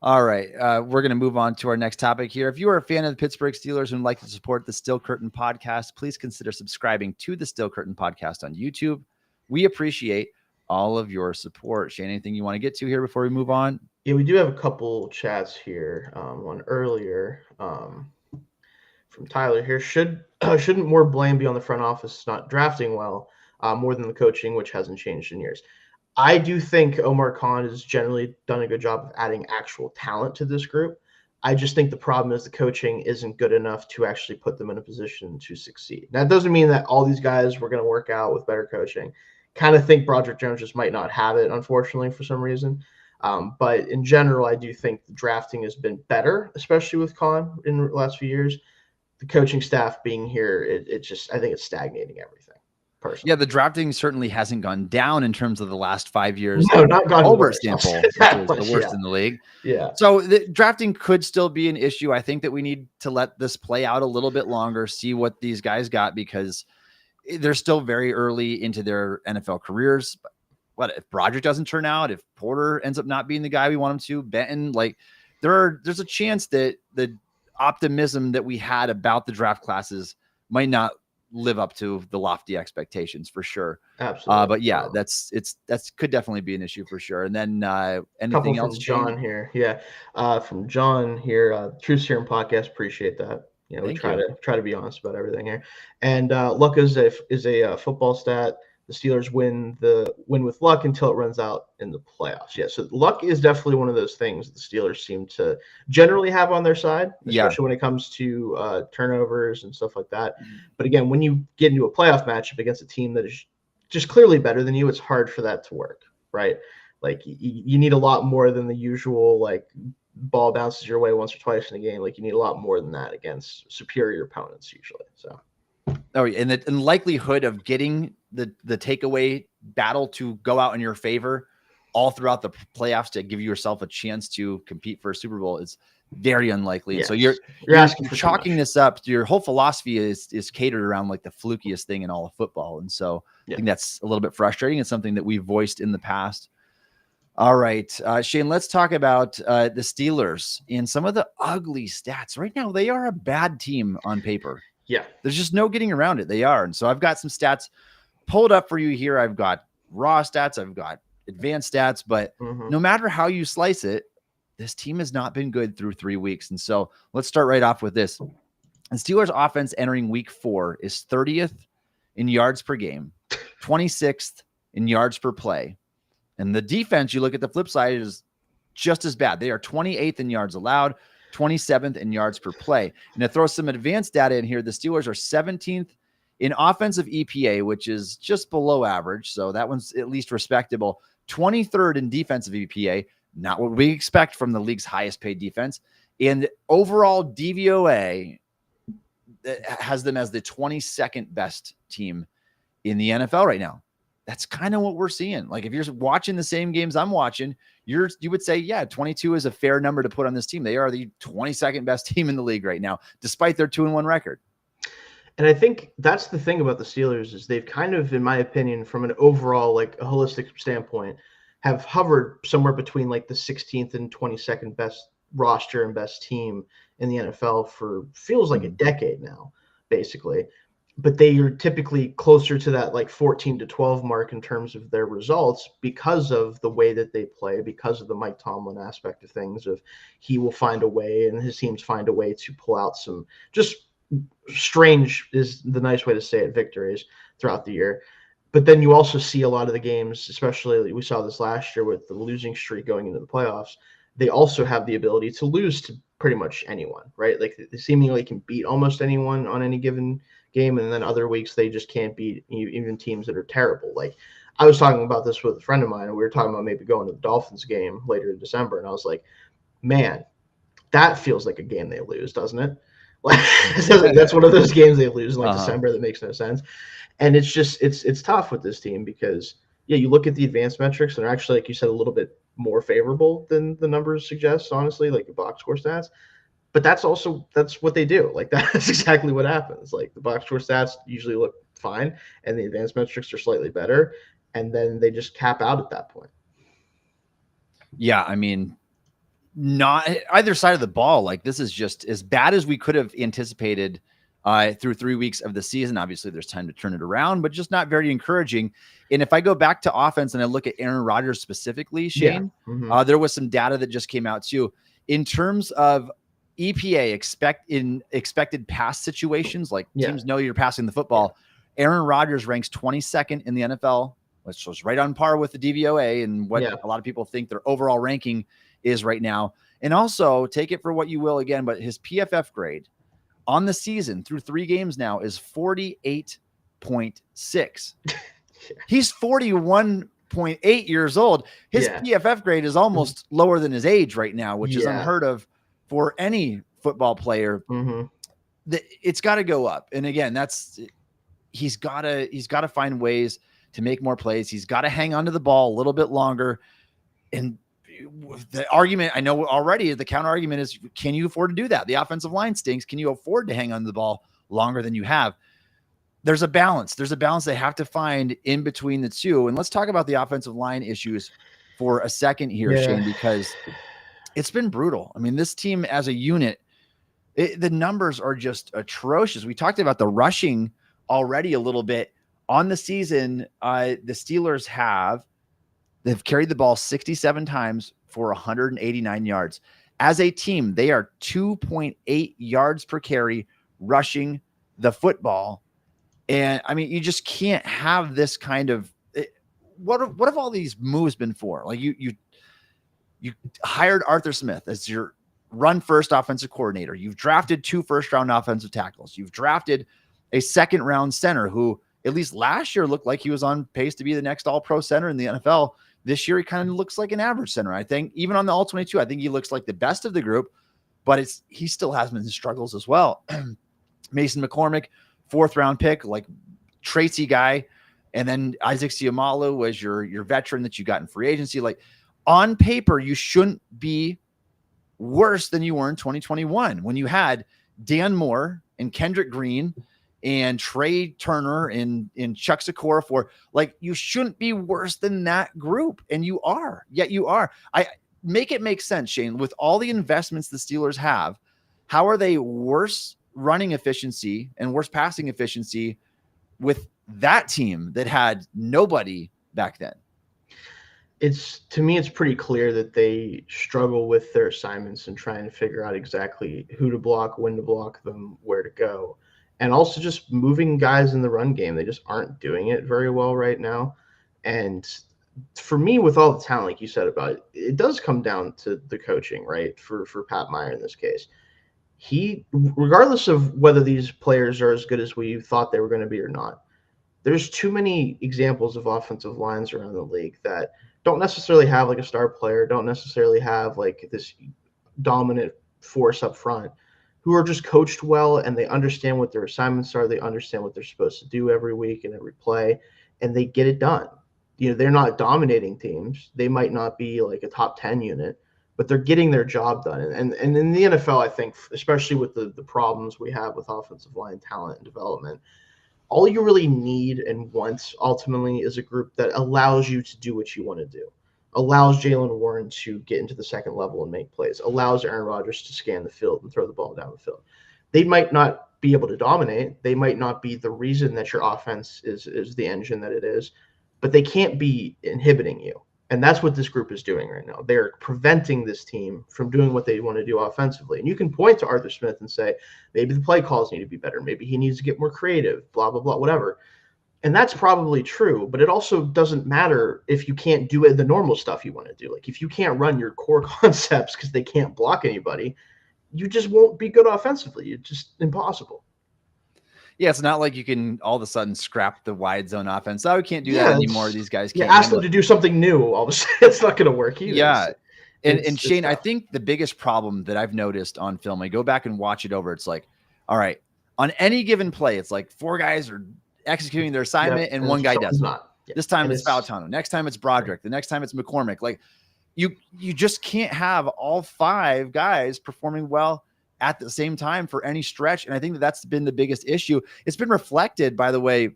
All right. We're going to move on to our next topic here. If you are a fan of the Pittsburgh Steelers and would like to support the Steel Curtain podcast, please consider subscribing to the Steel Curtain podcast on YouTube. We appreciate all of your support. Shayne, anything you want to get to here before we move on? Yeah, we do have a couple chats here. One earlier from Tyler here. Shouldn't more blame be on the front office not drafting well, more than the coaching, which hasn't changed in years? I do think Omar Khan has generally done a good job of adding actual talent to this group. I just think the problem is the coaching isn't good enough to actually put them in a position to succeed. That doesn't mean that all these guys were going to work out with better coaching. Kind of think Broderick Jones just might not have it, unfortunately, for some reason. But in general, I do think the drafting has been better, especially with Khan in the last few years. The coaching staff being here, I think it's stagnating everything. Personally. Yeah, the drafting certainly hasn't gone down in terms of the last 5 years. No, not gone over sample, which is the worst in the league. Yeah. So the drafting could still be an issue. I think that we need to let this play out a little bit longer, see what these guys got, because they're still very early into their NFL careers. What if Broderick doesn't turn out? If Porter ends up not being the guy we want him to, Benton, there's a chance that the optimism that we had about the draft classes might not live up to the lofty expectations for sure. Absolutely. But yeah, that's could definitely be an issue for sure. And then anything else? From John here. Yeah. From John here, True Serum podcast. Appreciate that. We try to be honest about everything here. And luck is a football stat. The Steelers win with luck until it runs out in the playoffs. Yeah, so luck is definitely one of those things the Steelers seem to generally have on their side, especially when it comes to turnovers and stuff like that. But again, when you get into a playoff matchup against a team that is just clearly better than you, it's hard for that to work, right? Like you need a lot more than the usual ball bounces your way once or twice in a game. You need a lot more than that against superior opponents usually. So. Oh, and the likelihood of getting the takeaway battle to go out in your favor all throughout the playoffs to give yourself a chance to compete for a Super Bowl is very unlikely. Yes. So you're chalking this up. Your whole philosophy is catered around the flukiest thing in all of football. And so I think that's a little bit frustrating. It's something that we've voiced in the past. All right, Shayne, let's talk about the Steelers and some of the ugly stats. Right now, they are a bad team on paper. Yeah. There's just no getting around it. They are. And so I've got some stats pulled up for you here. I've got raw stats. I've got advanced stats, but no matter how you slice it, this team has not been good through 3 weeks. And so let's start right off with this. The Steelers offense entering week 4 is 30th in yards per game, 26th in yards per play. And the defense, you look at the flip side, is just as bad. They are 28th in yards allowed, 27th in yards per play. And to throw some advanced data in here, the Steelers are 17th in offensive EPA, which is just below average. So that one's at least respectable. 23rd in defensive EPA, not what we expect from the league's highest paid defense. And overall DVOA has them as the 22nd best team in the NFL right now. That's kind of what we're seeing. If you're watching the same games I'm watching, you would say, yeah, 22 is a fair number to put on this team. They are the 22nd best team in the league right now, despite their 2-1 record. And I think that's the thing about the Steelers is they've kind of, in my opinion, from an overall, a holistic standpoint, have hovered somewhere between like the 16th and 22nd best roster and best team in the NFL for feels like a decade now, basically. But they are typically closer to that like 14 to 12 mark in terms of their results because of the way that they play, because of the Mike Tomlin aspect of things, of he will find a way and his teams find a way to pull out some just strange is the nice way to say it, victories throughout the year. But then you also see a lot of the games, especially we saw this last year with the losing streak going into the playoffs, they also have the ability to lose to pretty much anyone, right? Like they seemingly can beat almost anyone on any given game, and then other weeks they just can't beat even teams that are terrible. Like I was talking about this with a friend of mine, and we were talking about maybe going to the Dolphins game later in December, and I was like, man, that feels like a game they lose, doesn't it? Like that's one of those games they lose in like December that makes no sense. And it's just it's tough with this team because you look at the advanced metrics and they're actually, like you said, a little bit more favorable than the numbers suggest, honestly, like the box score stats. But that's what they do. Like that's exactly what happens. Like the box score stats usually look fine and the advanced metrics are slightly better, and then they just cap out at that point. Yeah, I mean, not either side of the ball. Like this is just as bad as we could have anticipated through 3 weeks of the season. Obviously there's time to turn it around, but just not very encouraging. And if I go back to offense and I look at Aaron Rodgers specifically, Shayne, there was some data that just came out too in terms of EPA expected pass situations. Like teams know you're passing the football. Aaron Rodgers ranks 22nd in the NFL, which was right on par with the DVOA and what a lot of people think their overall ranking is right now. And also take it for what you will again, but his PFF grade on the season through 3 games now is 48.6. He's 41.8 years old. His PFF grade is almost lower than his age right now, which is unheard of for any football player. It's got to go up. And again, he's got to find ways to make more plays. He's got to hang onto the ball a little bit longer. And the argument I know already, the counter argument is, can you afford to do that? The offensive line stinks. Can you afford to hang on to the ball longer than you have? There's a balance. There's a balance they have to find in between the two. And let's talk about the offensive line issues for a second here, Shayne, because it's been brutal. I mean, this team as a unit, the numbers are just atrocious. We talked about the rushing already a little bit on the season. The Steelers they've carried the ball 67 times for 189 yards. As a team, they are 2.8 yards per carry rushing the football. And I mean, you just can't have this kind of what have all these moves been for? Like you hired Arthur Smith as your run first offensive coordinator. You've drafted 2 first-round offensive tackles. You've drafted a second-round center who at least last year looked like he was on pace to be the next all-pro center in the NFL. This year, he kind of looks like an average center. I think even on the all-22, I think he looks like the best of the group, but he still has his struggles as well. Mason McCormick, 4th-round pick, like Tracy guy. And then Isaac Seumalo was your veteran that you got in free agency. Like on paper, you shouldn't be worse than you were in 2021 when you had Dan Moore and Kendrick Green and Trey Turner and Chuck Sikora like you shouldn't be worse than that group. And you are, yet you are. I make it make sense, Shayne, with all the investments the Steelers have. How are they worse running efficiency and worse passing efficiency with that team that had nobody back then? To me, it's pretty clear that they struggle with their assignments and trying to figure out exactly who to block, when to block them, where to go. And also just moving guys in the run game. They just aren't doing it very well right now. And for me, with all the talent, like you said about it, it does come down to the coaching, right? For Pat Meyer in this case. Regardless of whether these players are as good as we thought they were going to be or not, there's too many examples of offensive lines around the league that don't necessarily have like a star player, don't necessarily have like this dominant force up front, who are just coached well and they understand what their assignments are. They understand what they're supposed to do every week and every play, and they get it done. They're not dominating teams. They might not be like a top 10 unit, but they're getting their job done. And in the NFL, I think, especially with the problems we have with offensive line talent and development, all you really need and want ultimately is a group that allows you to do what you want to do. allows Jaylen Warren to get into the second level and make plays, allows Aaron Rodgers to scan the field and throw the ball down the field. They might not be able to dominate. They might not be the reason that your offense is the engine that it is, but they can't be inhibiting you. And that's what this group is doing right now. They're preventing this team from doing what they want to do offensively. And you can point to Arthur Smith and say, maybe the play calls need to be better. Maybe he needs to get more creative, blah, blah, blah, whatever. And that's probably true, but it also doesn't matter if you can't do it, the normal stuff you want to do. Like if you can't run your core concepts because they can't block anybody, you just won't be good offensively. It's just impossible. Yeah, it's not like you can all of a sudden scrap the wide zone offense. Oh, we can't do that anymore. These guys can't. Ask them to do something new. All of a sudden, it's not going to work either. Yeah. And Shane, I think the biggest problem that I've noticed on film, I go back and watch it over. It's like, all right, on any given play, it's like 4 guys are executing their assignment and 1 guy doesn't. Not. Yeah. This time it's Fautano. Next time it's Broderick. The next time it's McCormick. Like you just can't have all 5 guys performing well at the same time for any stretch. And I think that's been the biggest issue. It's been reflected, by the way,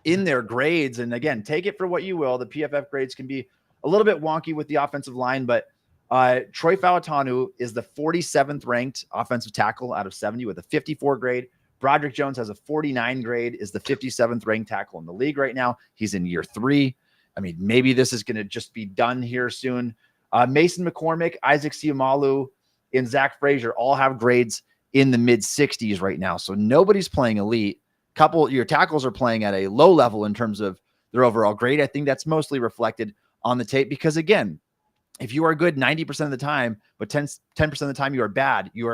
in their grades. And again, take it for what you will. The PFF grades can be a little bit wonky with the offensive line, but Troy Fautanu is the 47th ranked offensive tackle out of 70 with a 54 grade. Broderick Jones has a 49 grade, is the 57th ranked tackle in the league right now. He's in year 3. I mean, maybe this is going to just be done here soon. Mason McCormick, Isaac Seumalo, and Zach Frazier all have grades in the mid 60s right now. So nobody's playing elite. Your tackles are playing at a low level in terms of their overall grade. I think that's mostly reflected on the tape because, again, if you are good 90% of the time, but 10% of the time you are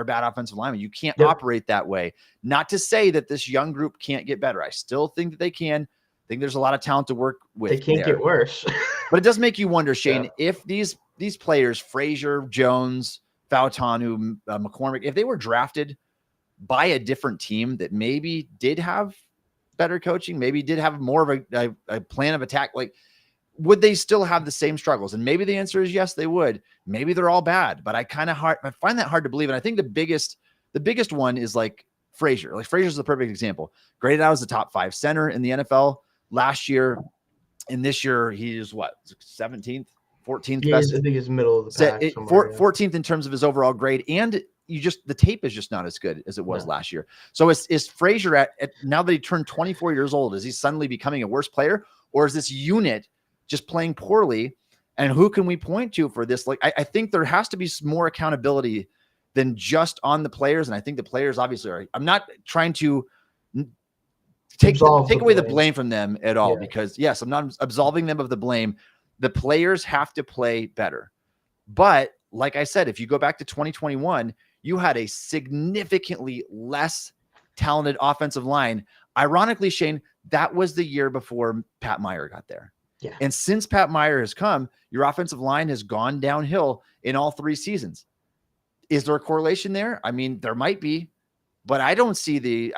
a bad offensive lineman. You can't operate that way. Not to say that this young group can't get better. I still think that they can. I think there's a lot of talent to work with. They can't get worse. But it does make you wonder, Shane, if these players, Frazier, Jones, Fautanu, McCormick, if they were drafted by a different team that maybe did have better coaching, maybe did have more of a plan of attack, like would they still have the same struggles? And maybe the answer is yes, they would. Maybe they're all bad, but I find that hard to believe. And I think the biggest one is like Frazier. Like Frazier's the perfect example. Graded out as the top 5 center in the NFL last year. And this year he is what, 17th? 14th best. I think he's middle of the pack. 14th in terms of his overall grade, and the tape is just not as good as it was last year. So is Frazier at now that he turned 24 years old, is he suddenly becoming a worse player, or is this unit just playing poorly? And who can we point to for this? Like I think there has to be some more accountability than just on the players, and I think the players obviously are. I'm not trying to take away the blame from them at all, because yes, I'm not absolving them of the blame. The players have to play better. But like I said, if you go back to 2021, you had a significantly less talented offensive line. Ironically, Shane, that was the year before Pat Meyer got there. Yeah. And since Pat Meyer has come, your offensive line has gone downhill in all 3 seasons. Is there a correlation there? I mean, there might be, but I don't see the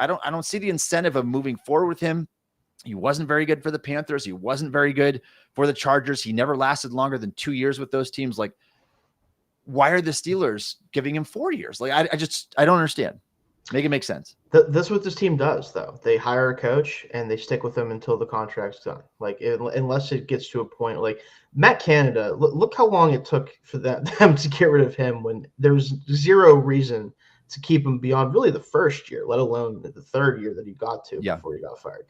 incentive of moving forward with him. He wasn't very good for the Panthers. He wasn't very good for the Chargers. He never lasted longer than 2 years with those teams. Like, why are the Steelers giving him 4 years? Like, I don't understand. Make it make sense. That's what this team does, though. They hire a coach and they stick with him until the contract's done. Like, unless it gets to a point like Matt Canada, look how long it took for them to get rid of him when there was zero reason to keep him beyond really the first year, let alone the 3rd year that he got to before he got fired.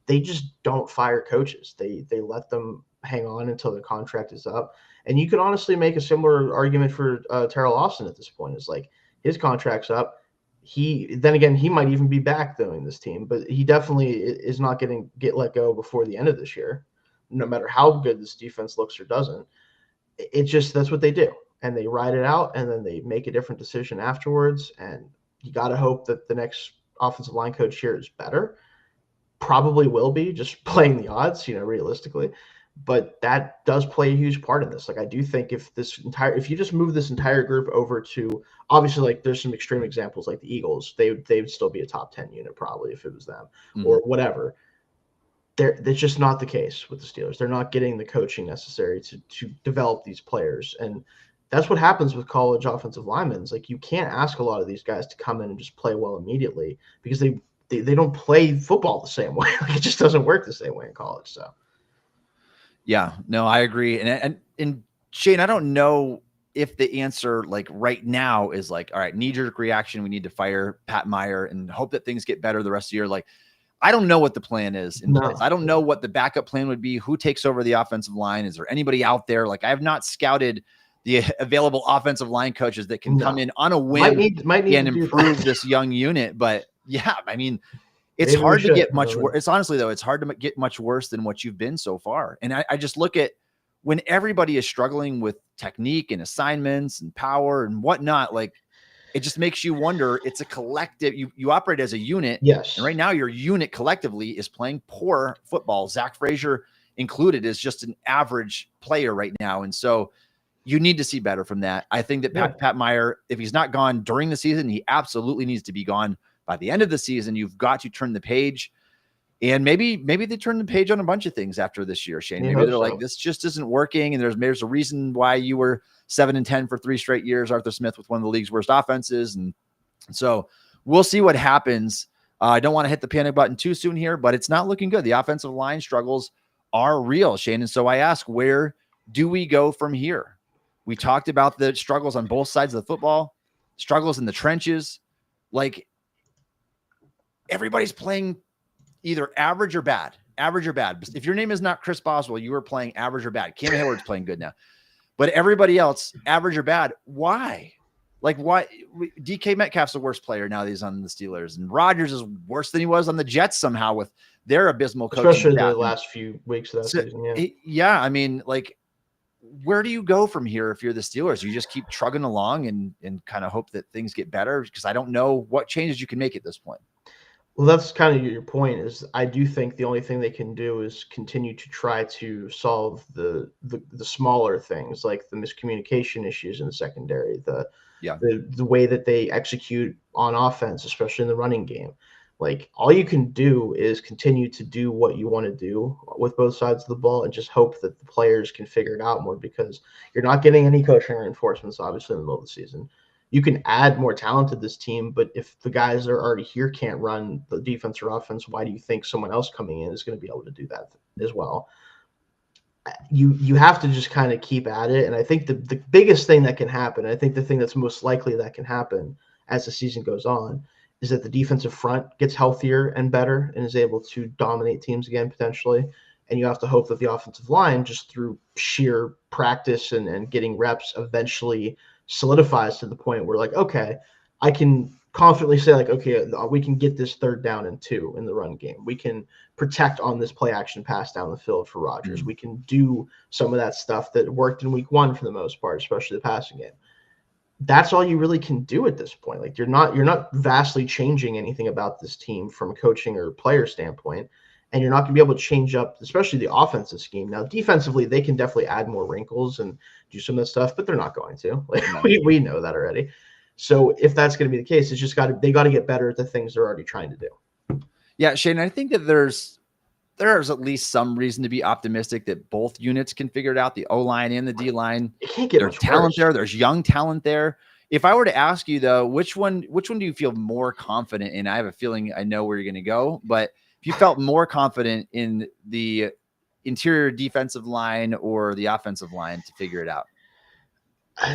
They just don't fire coaches. They let them hang on until their contract is up. And you can honestly make a similar argument for Terrell Austin at this point. It's like his contract's up. He might even be back doing this team, but he definitely is not get let go before the end of this year, no matter how good this defense looks or doesn't. It's just that's what they do. And they ride it out, and then they make a different decision afterwards. And you got to hope that the next offensive line coach here is better. Probably will be, just playing the odds, realistically. But that does play a huge part in this. Like, I do think if you just move this entire group over to, obviously, like there's some extreme examples like the Eagles, they'd still be a top 10 unit probably if it was them or whatever. That's just not the case with the Steelers. They're not getting the coaching necessary to develop these players. And that's what happens with college offensive linemen. It's like you can't ask a lot of these guys to come in and just play well immediately because they don't play football the same way. Like, it just doesn't work the same way in college. So, yeah, no, I agree. And And Shayne, I don't know if the answer like right now is like, all right, knee-jerk reaction, we need to fire Pat Meyer and hope that things get better the rest of the year. Like, I don't know what the plan is in place. I don't know what the backup plan would be. Who takes over the offensive line? Is there anybody out there? Like, I have not scouted the available offensive line coaches that can come in on a whim and improve this young unit. But yeah, I mean, it's hard to get much worse. It's honestly, though, it's hard to get much worse than what you've been so far. And I just look at when everybody is struggling with technique and assignments and power and whatnot, like, it just makes you wonder. It's a collective. You operate as a unit. Yes. And right now your unit collectively is playing poor football. Zach Frazier included is just an average player right now. And so you need to see better from that. I think that Pat Meyer, if he's not gone during the season, he absolutely needs to be gone by the end of the season. You've got to turn the page. And maybe they turn the page on a bunch of things after this year, Shayne. Maybe they're like, this just isn't working. And there's a reason why you were 7-10 for 3 straight years, Arthur Smith, with one of the league's worst offenses. And so we'll see what happens. I don't want to hit the panic button too soon here, but it's not looking good. The offensive line struggles are real, Shayne. And so I ask, where do we go from here? We talked about the struggles on both sides of the football, struggles in the trenches. Like, everybody's playing either average or bad. If your name is not Chris Boswell, you are playing average or bad. Cam Hayward's playing good now. But everybody else, average or bad. Why? Like, why? DK Metcalf's the worst player now that he's on the Steelers. And Rodgers is worse than he was on the Jets somehow with their abysmal coaching. Especially the last few weeks of that season. Yeah, I mean, like, where do you go from here if you're the Steelers? You just keep trugging along and kind of hope that things get better? Because I don't know what changes you can make at this point. Well, that's kind of your point. Is I do think the only thing they can do is continue to try to solve the smaller things, like the miscommunication issues in the secondary, the way that they execute on offense, especially in the running game. Like, all you can do is continue to do what you want to do with both sides of the ball and just hope that the players can figure it out more, because you're not getting any coaching reinforcements, obviously, in the middle of the season. You can add more talent to this team, but if the guys that are already here can't run the defense or offense, why do you think someone else coming in is going to be able to do that as well? You have to just kind of keep at it. And I think the biggest thing that can happen, I think the thing that's most likely that can happen as the season goes on, is that the defensive front gets healthier and better and is able to dominate teams again, potentially. And you have to hope that the offensive line, just through sheer practice and getting reps, eventually solidifies to the point where, like, okay, I can confidently say, like, okay, we can get this 3rd down and 2 in the run game. We can protect on this play action pass down the field for Rodgers. Mm-hmm. We can do some of that stuff that worked in week 1 for the most part, especially the passing game. That's all you really can do at this point. Like, you're not vastly changing anything about this team from a coaching or player standpoint. And you're not going to be able to change up, especially the offensive scheme. Now, defensively, they can definitely add more wrinkles and do some of that stuff, but they're not going to. Like, we know that already. So if that's going to be the case, it's just they got to get better at the things they're already trying to do. Yeah, Shayne, I think that there's at least some reason to be optimistic that both units can figure it out, the O-line and the D-line. It can't get There's talent there. There's young talent there. If I were to ask you, though, which one do you feel more confident in? I have a feeling I know where you're going to go, but if you felt more confident in the interior defensive line or the offensive line to figure it out?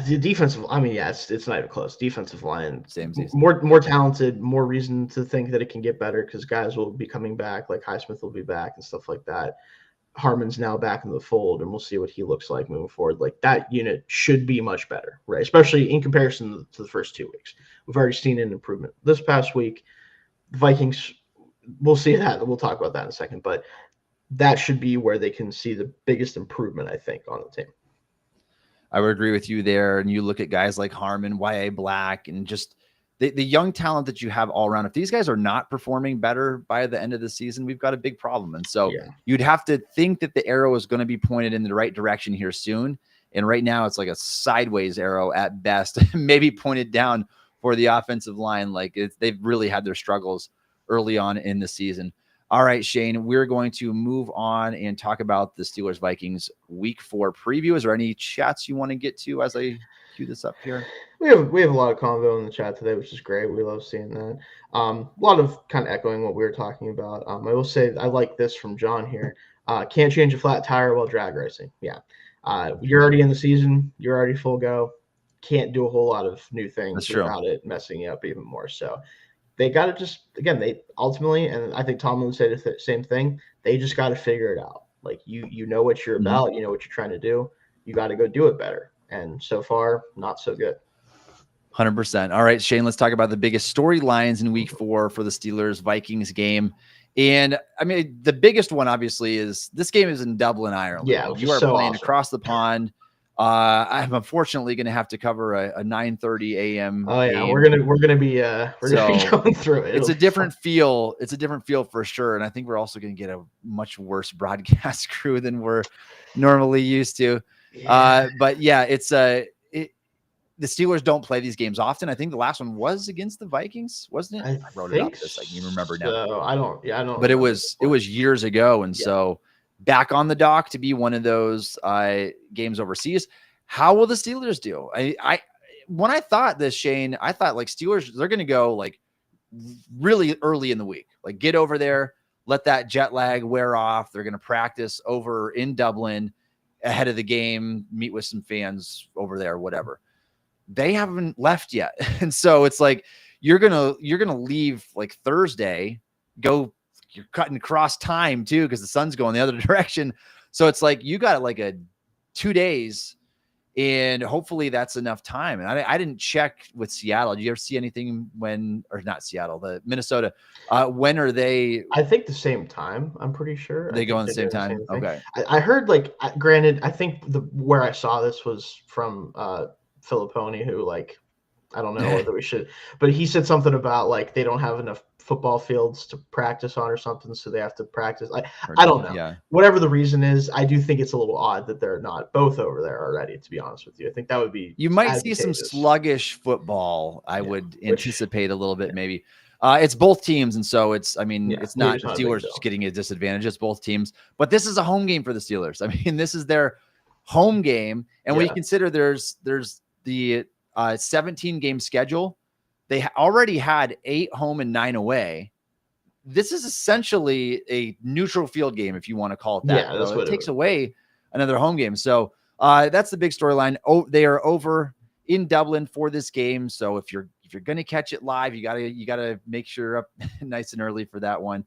The defensive, I mean, yeah, it's not even close. Defensive line, same season. More talented, more reason to think that it can get better because guys will be coming back, like Highsmith will be back and stuff like that. Harmon's now back in the fold, and we'll see what he looks like moving forward. Like, that unit should be much better, right? Especially in comparison to the first 2 weeks. We've already seen an improvement. This past week, the Vikings, we'll see that. We'll talk about that in a second, but that should be where they can see the biggest improvement, I think, on the team. I would agree with you there. And you look at guys like Harmon, Y.A. Black, and just the young talent that you have all around. If these guys are not performing better by the end of the season, we've got a big problem. And so you'd have to think that the arrow is going to be pointed in the right direction here soon. And right now it's like a sideways arrow at best, maybe pointed down for the offensive line. Like, they've really had their struggles early on in the season. All right, Shayne, we're going to move on and talk about the Steelers Vikings week 4 preview. Is there any chats you want to get to as I cue this up here? We have a lot of convo in the chat today, which is great. We love seeing that. A lot of kind of echoing what we were talking about. I will say I like this from John here. Can't change a flat tire while drag racing. Yeah. You're already in the season. You're already full go. Can't do a whole lot of new things That's without it messing you up even more. So they got to just, again, they ultimately, and I think Tomlin said the same thing, they just got to figure it out. Like, you know what you're about, you know what you're trying to do. You got to go do it better. And so far, not so good. 100%. All right, Shayne, let's talk about the biggest storylines in week 4 for the Steelers Vikings game. And I mean, the biggest one obviously is this game is in Dublin, Ireland. Yeah, you are playing across the pond. I'm unfortunately going to have to cover a 9:30 a.m. Oh yeah, game. we're gonna be going through it. It's a different feel. It's a different feel for sure, and I think we're also going to get a much worse broadcast crew than we're normally used to. Yeah. But yeah, it's the Steelers don't play these games often. I think the last one was against the Vikings, wasn't it? I wrote it up this. I can remember now. I don't. But it was years ago, and so back on the dock to be one of those games overseas. How will the Steelers do? When I thought this, Shayne, I thought like Steelers, they're going to go like really early in the week, like get over there, let that jet lag wear off. They're going to practice over in Dublin ahead of the game, meet with some fans over there, whatever. They haven't left yet. And so it's like, you're going to leave like Thursday, you're cutting across time too, because the sun's going the other direction. So it's like, you got like 2 days, and hopefully that's enough time. And I didn't check with Seattle. Do you ever see anything or not Seattle, the Minnesota, when are they? I think the same time, I'm pretty sure. They go on the same time. Okay. I heard, like, granted, I think where I saw this was from, Filipponi, who, like, I don't know whether we should, but he said something about like they don't have enough football fields to practice on or something, so they have to practice. I don't know. Yeah. Whatever the reason is, I do think it's a little odd that they're not both over there already, to be honest with you. I think that would be you might see some sluggish football. I would anticipate a little bit maybe. It's both teams, and so it's not the Steelers just getting a disadvantage. It's both teams, but this is a home game for the Steelers. I mean, this is their home game, and when you consider there's the 17-game schedule, they already had 8 home and 9 away. This is essentially a neutral field game, if you want to call it that. Yeah, that's what it takes away another home game. So that's the big storyline. Oh, they are over in Dublin for this game. So if you're going to catch it live, you gotta make sure you're up nice and early for that one.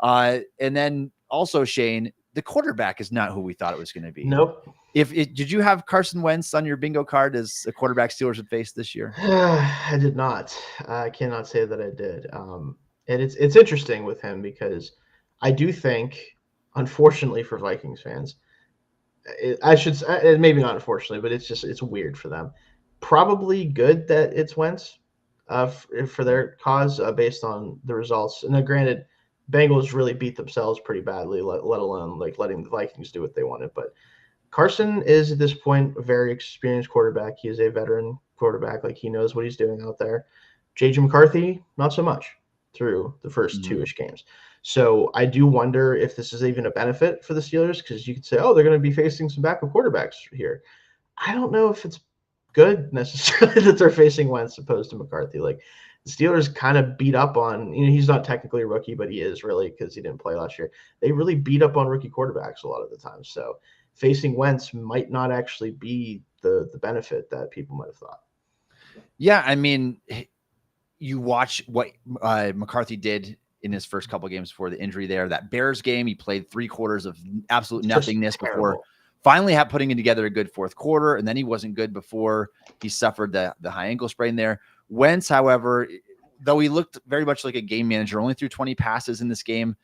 And then also, Shayne, the quarterback is not who we thought it was going to be. Nope. Did you have Carson Wentz on your bingo card as a quarterback Steelers would face this year? I did not. I cannot say that I did. And it's interesting with him because I do think, unfortunately for Vikings fans, maybe not unfortunately, but it's weird for them. Probably good that it's Wentz for their cause based on the results. And then granted, Bengals really beat themselves pretty badly, let alone like letting the Vikings do what they wanted. But Carson is at this point a very experienced quarterback. He is a veteran quarterback. Like, he knows what he's doing out there. J.J. McCarthy, not so much through the first 2-ish games. So I do wonder if this is even a benefit for the Steelers, because you could say, oh, they're going to be facing some backup quarterbacks here. I don't know if it's good necessarily that they're facing Wentz opposed to McCarthy. Like, the Steelers kind of beat up on, he's not technically a rookie, but he is really, because he didn't play last year. They really beat up on rookie quarterbacks a lot of the time. So facing Wentz might not actually be the benefit that people might have thought. Yeah, I mean, you watch what McCarthy did in his first couple of games before the injury there. That Bears game, he played 3 quarters of absolute nothingness before finally putting together a good fourth quarter, and then he wasn't good before he suffered the high ankle sprain there. Wentz, however, though he looked very much like a game manager, only threw 20 passes in this game.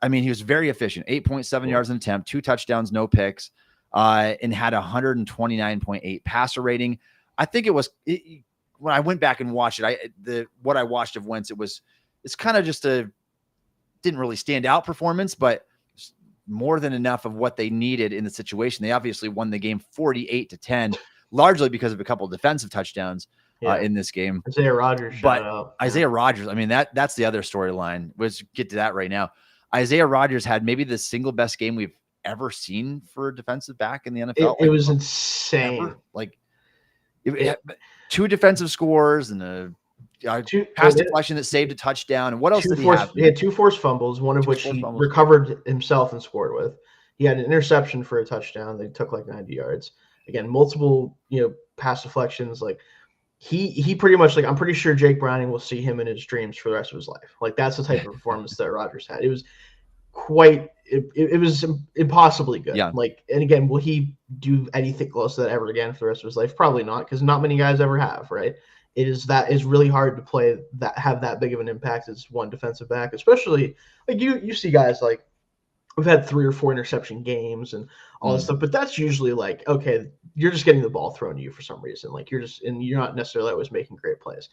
I mean, he was very efficient, 8.7 yards an attempt, 2 touchdowns, no picks, and had 129.8 passer rating. I think when I went back and watched it, what I watched of Wentz, it's kind of just didn't really stand out performance, but more than enough of what they needed in the situation. They obviously won the game 48-10, largely because of a couple of defensive touchdowns in this game. Isaiah Rodgers, Isaiah Rodgers, I mean, that's the other storyline. Let's get to that right now. Isaiah Rodgers had maybe the single best game we've ever seen for a defensive back in the NFL. It was insane. Ever. Like, it had 2 defensive scores and a pass deflection that saved a touchdown. And what else did he have? He had 2 forced fumbles, one of which he recovered himself and scored with. He had an interception for a touchdown. They took like 90 yards. Again, multiple, pass deflections. Like he pretty much, like, I'm pretty sure Jake Browning will see him in his dreams for the rest of his life. Like that's the type of performance that Rodgers had. It was it was impossibly good. Yeah. Like, and again, will he do anything close to that ever again for the rest of his life? Probably not, because not many guys ever have, right? Is really hard to play that, have that big of an impact as one defensive back, especially like you see guys like we've had 3 or 4 interception games and all this stuff, but that's usually like, okay, you're just getting the ball thrown to you for some reason. Like you're not necessarily always making great plays.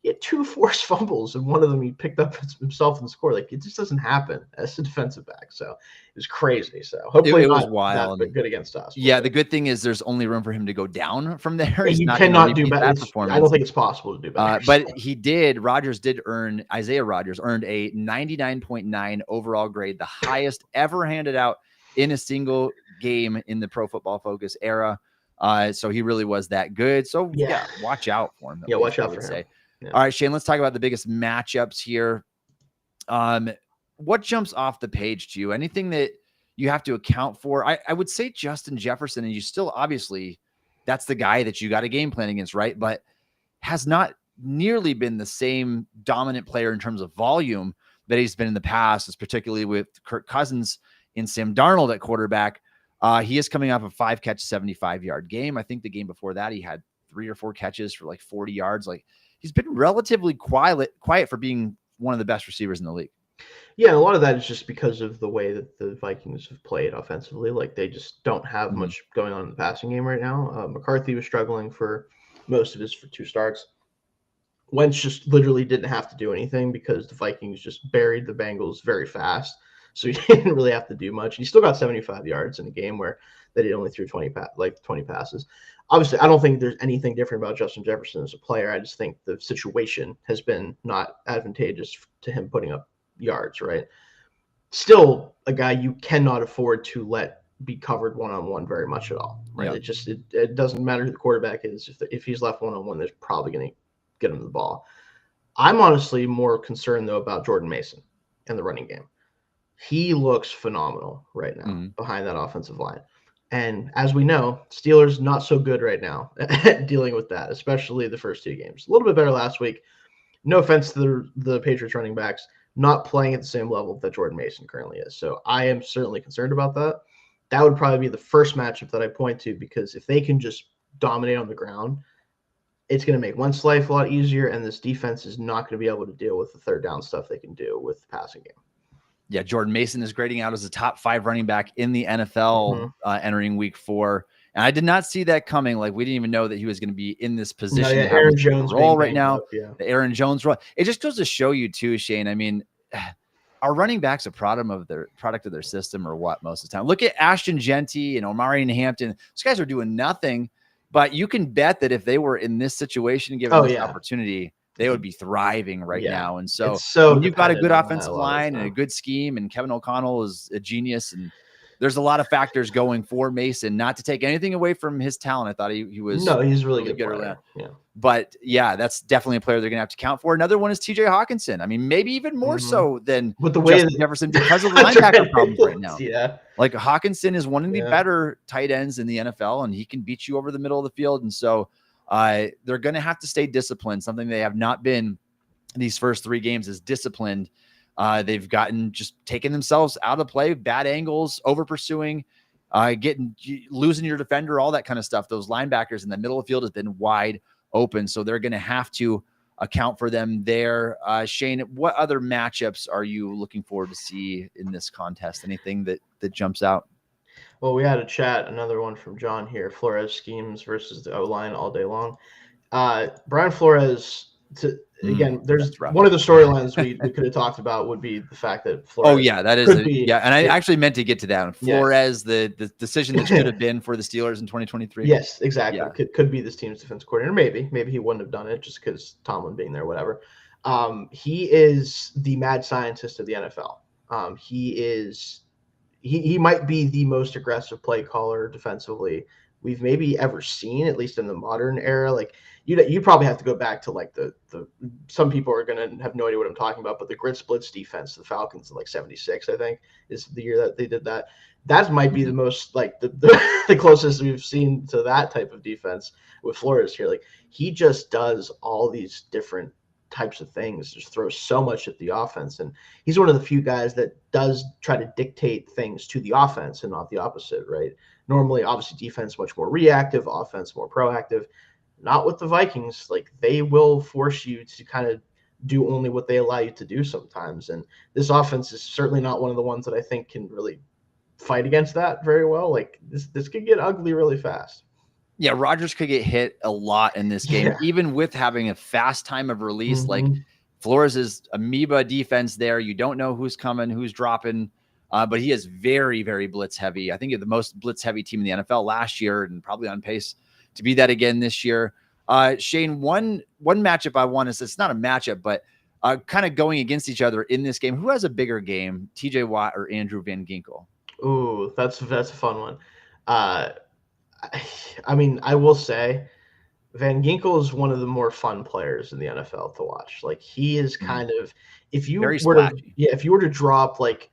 He had 2 forced fumbles, and one of them he picked up himself and scored. Like it just doesn't happen as a defensive back. So it was crazy. So hopefully it was wild. That good against us. Yeah, the good thing is there's only room for him to go down from there. He's not cannot do better. I don't think it's possible to do better. But Isaiah Rodgers earned a 99.9 overall grade, the highest ever handed out in a single game in the Pro Football Focus era. So he really was that good. So yeah watch out for him. Yeah, watch out for him. Yeah. All right, Shayne, let's talk about the biggest matchups here. What jumps off the page to you? Anything that you have to account for? I would say Justin Jefferson, and you still obviously that's the guy that you got a game plan against, right? But has not nearly been the same dominant player in terms of volume that he's been in the past, as particularly with Kirk Cousins and Sam Darnold at quarterback. He is coming off a 5-catch, 75-yard game. I think the game before that, he had 3 or 4 catches for like 40 yards. Like he's been relatively quiet for being one of the best receivers in the league. Yeah, a lot of that is just because of the way that the Vikings have played offensively. Like they just don't have much going on in the passing game right now. McCarthy was struggling for most of his 2 starts. Wentz just literally didn't have to do anything because the Vikings just buried the Bengals very fast. So he didn't really have to do much. He still got 75 yards in a game where they only threw 20 passes. Obviously, I don't think there's anything different about Justin Jefferson as a player. I just think the situation has been not advantageous to him putting up yards, right? Still a guy you cannot afford to let be covered one-on-one very much at all, right? Yeah. It doesn't matter who the quarterback is. If he's left one-on-one, there's probably going to get him the ball. I'm honestly more concerned, though, about Jordan Mason and the running game. He looks phenomenal right now behind that offensive line. And as we know, Steelers not so good right now at dealing with that, especially the first 2 games. A little bit better last week. No offense to the Patriots running backs, not playing at the same level that Jordan Mason currently is. So I am certainly concerned about that. That would probably be the first matchup that I point to, because if they can just dominate on the ground, it's going to make Wentz's life a lot easier, and this defense is not going to be able to deal with the third down stuff they can do with the passing game. Yeah, Jordan Mason is grading out as a top 5 running back in the NFL entering week 4. And I did not see that coming. Like, we didn't even know that he was going to be in this position. Aaron Jones role right now. The Aaron Jones role. It just goes to show you too, Shayne. I mean, are running backs a product of their system or what most of the time? Look at Ashton Genty and Omari and Hampton. Those guys are doing nothing, but you can bet that if they were in this situation, given this opportunity, they would be thriving right now. And so when you've got a good offensive line and a good scheme, and Kevin O'Connell is a genius, and there's a lot of factors going for Mason. Not to take anything away from his talent, I thought he was he's really good player. Yeah. But yeah, that's definitely a player they're going to have to count for. Another one is TJ Hawkinson. I mean, maybe even more so than with the way Justin Jefferson, because of the linebacker problems right now. Yeah, like Hawkinson is one of the better tight ends in the NFL, and he can beat you over the middle of the field. And so they're going to have to stay disciplined. Something they have not been these first 3 games is disciplined. They've taken themselves out of play, bad angles, over pursuing, losing your defender, all that kind of stuff. Those linebackers in the middle of the field has been wide open. So they're going to have to account for them there. Shayne, what other matchups are you looking forward to see in this contest? Anything that jumps out? Well, we had a chat, another one from John here, Flores schemes versus the O-line all day long. Brian Flores, again, there's one of the storylines we could have talked about would be the fact that Flores. Oh yeah, that is and I actually meant to get to that one. Flores, the decision that should have been for the Steelers in 2023. Yes, exactly. Yeah. Could be this team's defense coordinator. Maybe he wouldn't have done it just because Tomlin being there, whatever. He is the mad scientist of the NFL. He might be the most aggressive play caller defensively we've maybe ever seen, at least in the modern era. Like you probably have to go back to like the some people are going to have no idea what I'm talking about, but the grid splits defense, the Falcons in like 76, I think, is the year that they did that. That might be the most like the closest we've seen to that type of defense with Flores here. Like he just does all these different types of things, just throws so much at the offense. And he's one of the few guys that does try to dictate things to the offense and not the opposite, right? Normally, obviously, defense much more reactive, offense more proactive. Not with the Vikings. Like they will force you to kind of do only what they allow you to do sometimes. And this offense is certainly not one of the ones that I think can really fight against that very well. Like this could get ugly really fast. Yeah, Rodgers could get hit a lot in this game, even with having a fast time of release. Like Flores' amoeba defense there. You don't know who's coming, who's dropping, but he is very, very blitz heavy. I think you're the most blitz heavy team in the NFL last year and probably on pace to be that again this year. Shayne, one matchup I want is, it's not a matchup, but kind of going against each other in this game. Who has a bigger game, TJ Watt or Andrew Van Ginkel? Ooh, that's a fun one. I mean, I will say Van Ginkel is one of the more fun players in the NFL to watch. Like he is kind of, if you were to drop like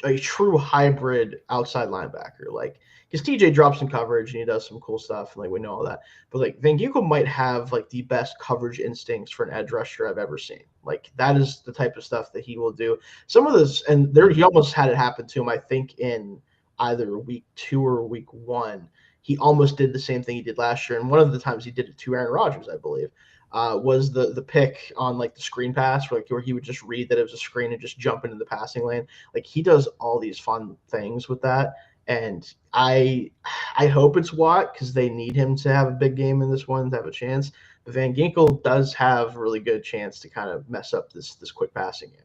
a true hybrid outside linebacker, like because TJ drops in coverage and he does some cool stuff, and like we know all that. But like Van Ginkel might have like the best coverage instincts for an edge rusher I've ever seen. Like that is the type of stuff that he will do. Some of this, and there he almost had it happen to him, I think, in either week 2 or week 1. He almost did the same thing he did last year, and one of the times he did it to Aaron Rodgers, I believe, was the pick on like the screen pass, where he would just read that it was a screen and just jump into the passing lane. Like he does all these fun things with that, and I hope it's Watt because they need him to have a big game in this one to have a chance. But Van Ginkel does have a really good chance to kind of mess up this quick passing game.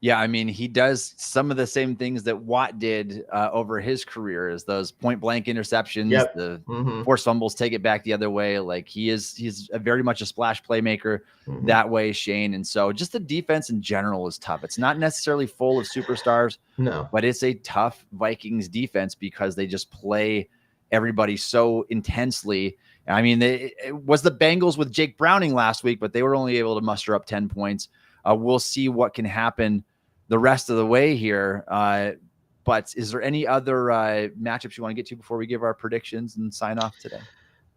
Yeah, I mean, he does some of the same things that Watt did over his career, as those point blank interceptions, the forced fumbles, take it back the other way. Like he's very much a splash playmaker that way, Shayne. And so just the defense in general is tough. It's not necessarily full of superstars, but it's a tough Vikings defense because they just play everybody so intensely. I mean, it was the Bengals with Jake Browning last week, but they were only able to muster up 10 points. We'll see what can happen the rest of the way here. But is there any other matchups you want to get to before we give our predictions and sign off today?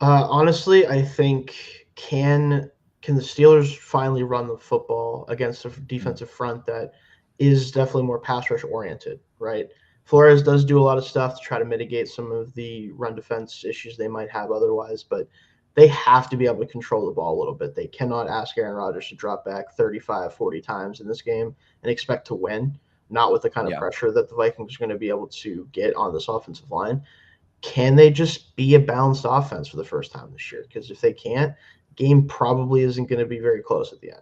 Honestly, I think can the Steelers finally run the football against a defensive front that is definitely more pass rush oriented, right? Flores does do a lot of stuff to try to mitigate some of the run defense issues they might have otherwise, but they have to be able to control the ball a little bit. They cannot ask Aaron Rodgers to drop back 35, 40 times in this game and expect to win, not with the kind of pressure that the Vikings are going to be able to get on this offensive line. Can they just be a balanced offense for the first time this year? Because if they can't, game probably isn't going to be very close at the end.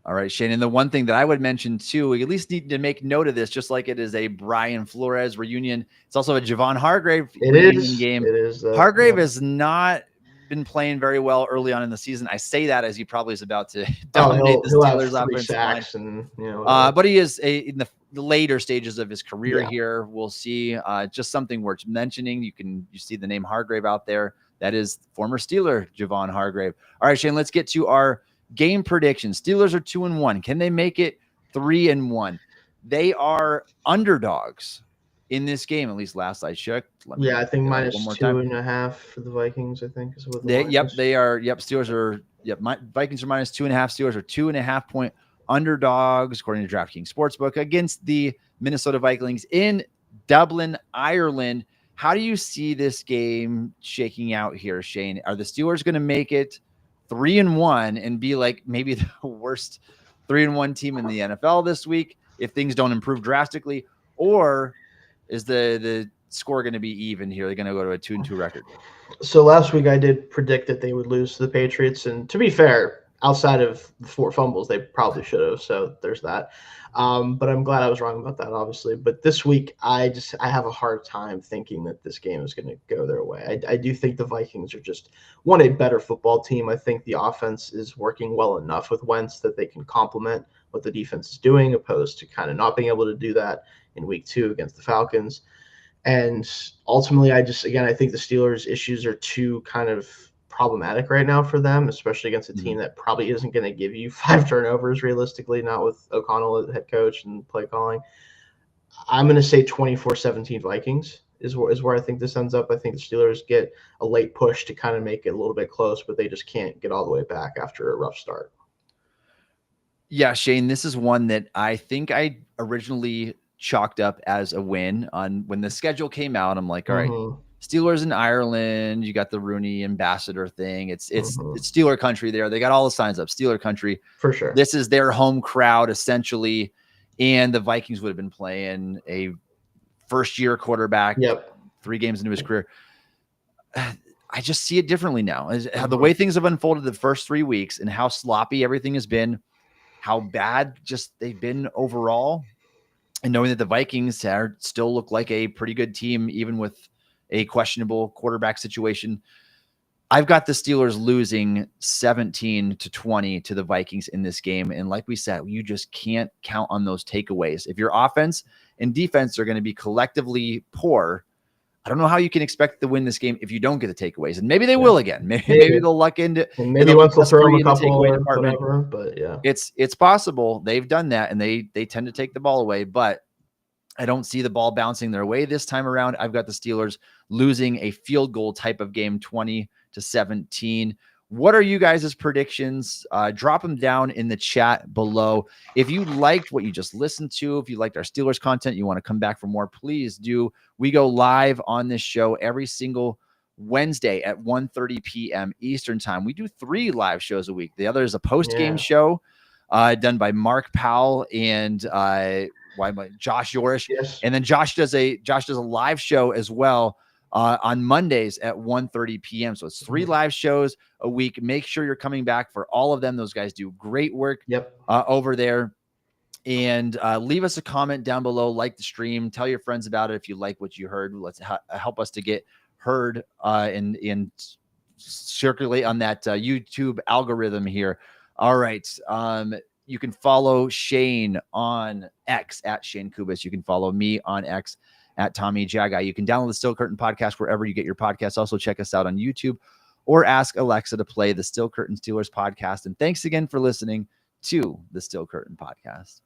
All right, Shayne. And the one thing that I would mention too, we at least need to make note of this, just like it is a Brian Flores reunion, it's also a Javon Hargrave reunion game. It is. Hargrave has not been playing very well early on in the season. I say that as he probably is about to dominate the Steelers offensive line. But he is in the later stages of his career here. We'll see. Just something worth mentioning. You see the name Hargrave out there. That is former Steeler Javon Hargrave. All right, Shayne, let's get to our game predictions. Steelers are 2-1. Can they make it 3-1? They are underdogs in this game, at least last I checked. I think minus 2.5 for the Vikings, I think is what they are. Steelers are, Vikings are minus 2.5. Steelers are 2.5-point underdogs, according to DraftKings Sportsbook, against the Minnesota Vikings in Dublin, Ireland. How do you see this game shaking out here, Shayne? Are the Steelers going to make it 3-1 and be like maybe the worst 3-1 team in the NFL this week if things don't improve drastically? Or is the score going to be even here? They're going to go to a 2-2 record. So last week I did predict that they would lose to the Patriots. And to be fair, outside of the 4 fumbles, they probably should have. So there's that. But I'm glad I was wrong about that, obviously. But this week, I have a hard time thinking that this game is going to go their way. I do think the Vikings are just, a better football team. I think the offense is working well enough with Wentz that they can complement what the defense is doing, opposed to kind of not being able to do that in week 2 against the Falcons. And ultimately, I think the Steelers' issues are too kind of problematic right now for them, especially against a team that probably isn't going to give you 5 turnovers realistically, not with O'Connell as head coach and play calling. I'm going to say 24-17 Vikings is where I think this ends up. I think the Steelers get a late push to kind of make it a little bit close, but they just can't get all the way back after a rough start. Yeah, Shayne, this is one that I think I originally chalked up as a win on when the schedule came out. I'm like, all right, Steelers in Ireland, you got the Rooney ambassador thing. It's Steeler country there. They got all the signs up, Steeler country. For sure. This is their home crowd essentially. And the Vikings would have been playing a first-year quarterback, 3 games into his career. I just see it differently now. The way things have unfolded the first 3 weeks and how sloppy everything has been, how bad just they've been overall, and knowing that the Vikings still look like a pretty good team, even with a questionable quarterback situation. I've got the Steelers losing 17-20 to the Vikings in this game. And like we said, you just can't count on those takeaways. If your offense and defense are going to be collectively poor, I don't know how you can expect to win this game if you don't get the takeaways. And maybe they will again. Maybe they'll luck into and maybe once they'll throw them a couple or whatever. But yeah, it's possible. They've done that, and they tend to take the ball away. But I don't see the ball bouncing their way this time around. I've got the Steelers losing a field goal type of game, 20-17. What are you guys' predictions? Drop them down in the chat below. If you liked what you just listened to, if you liked our Steelers content, you want to come back for more, please do. We go live on this show every single Wednesday at 1:30 p.m. Eastern time. We do 3 live shows a week. The other is a post-game show done by Mark Powell and Josh Yorish. Yes. And then Josh does a live show as well on Mondays at 1:30 p.m. So it's 3 live shows a week. Make sure you're coming back for all of them. Those guys do great work over there. And leave us a comment down below, like the stream, tell your friends about it if you like what you heard. Let's help us to get heard and circulate on that YouTube algorithm here. All right. You can follow Shayne on X at Shayne Kubas. You can follow me on X at Tommy Jaggi. You can download the Still Curtain podcast wherever you get your podcasts. Also check us out on YouTube or ask Alexa to play the Still Curtain Steelers podcast. And thanks again for listening to the Still Curtain podcast.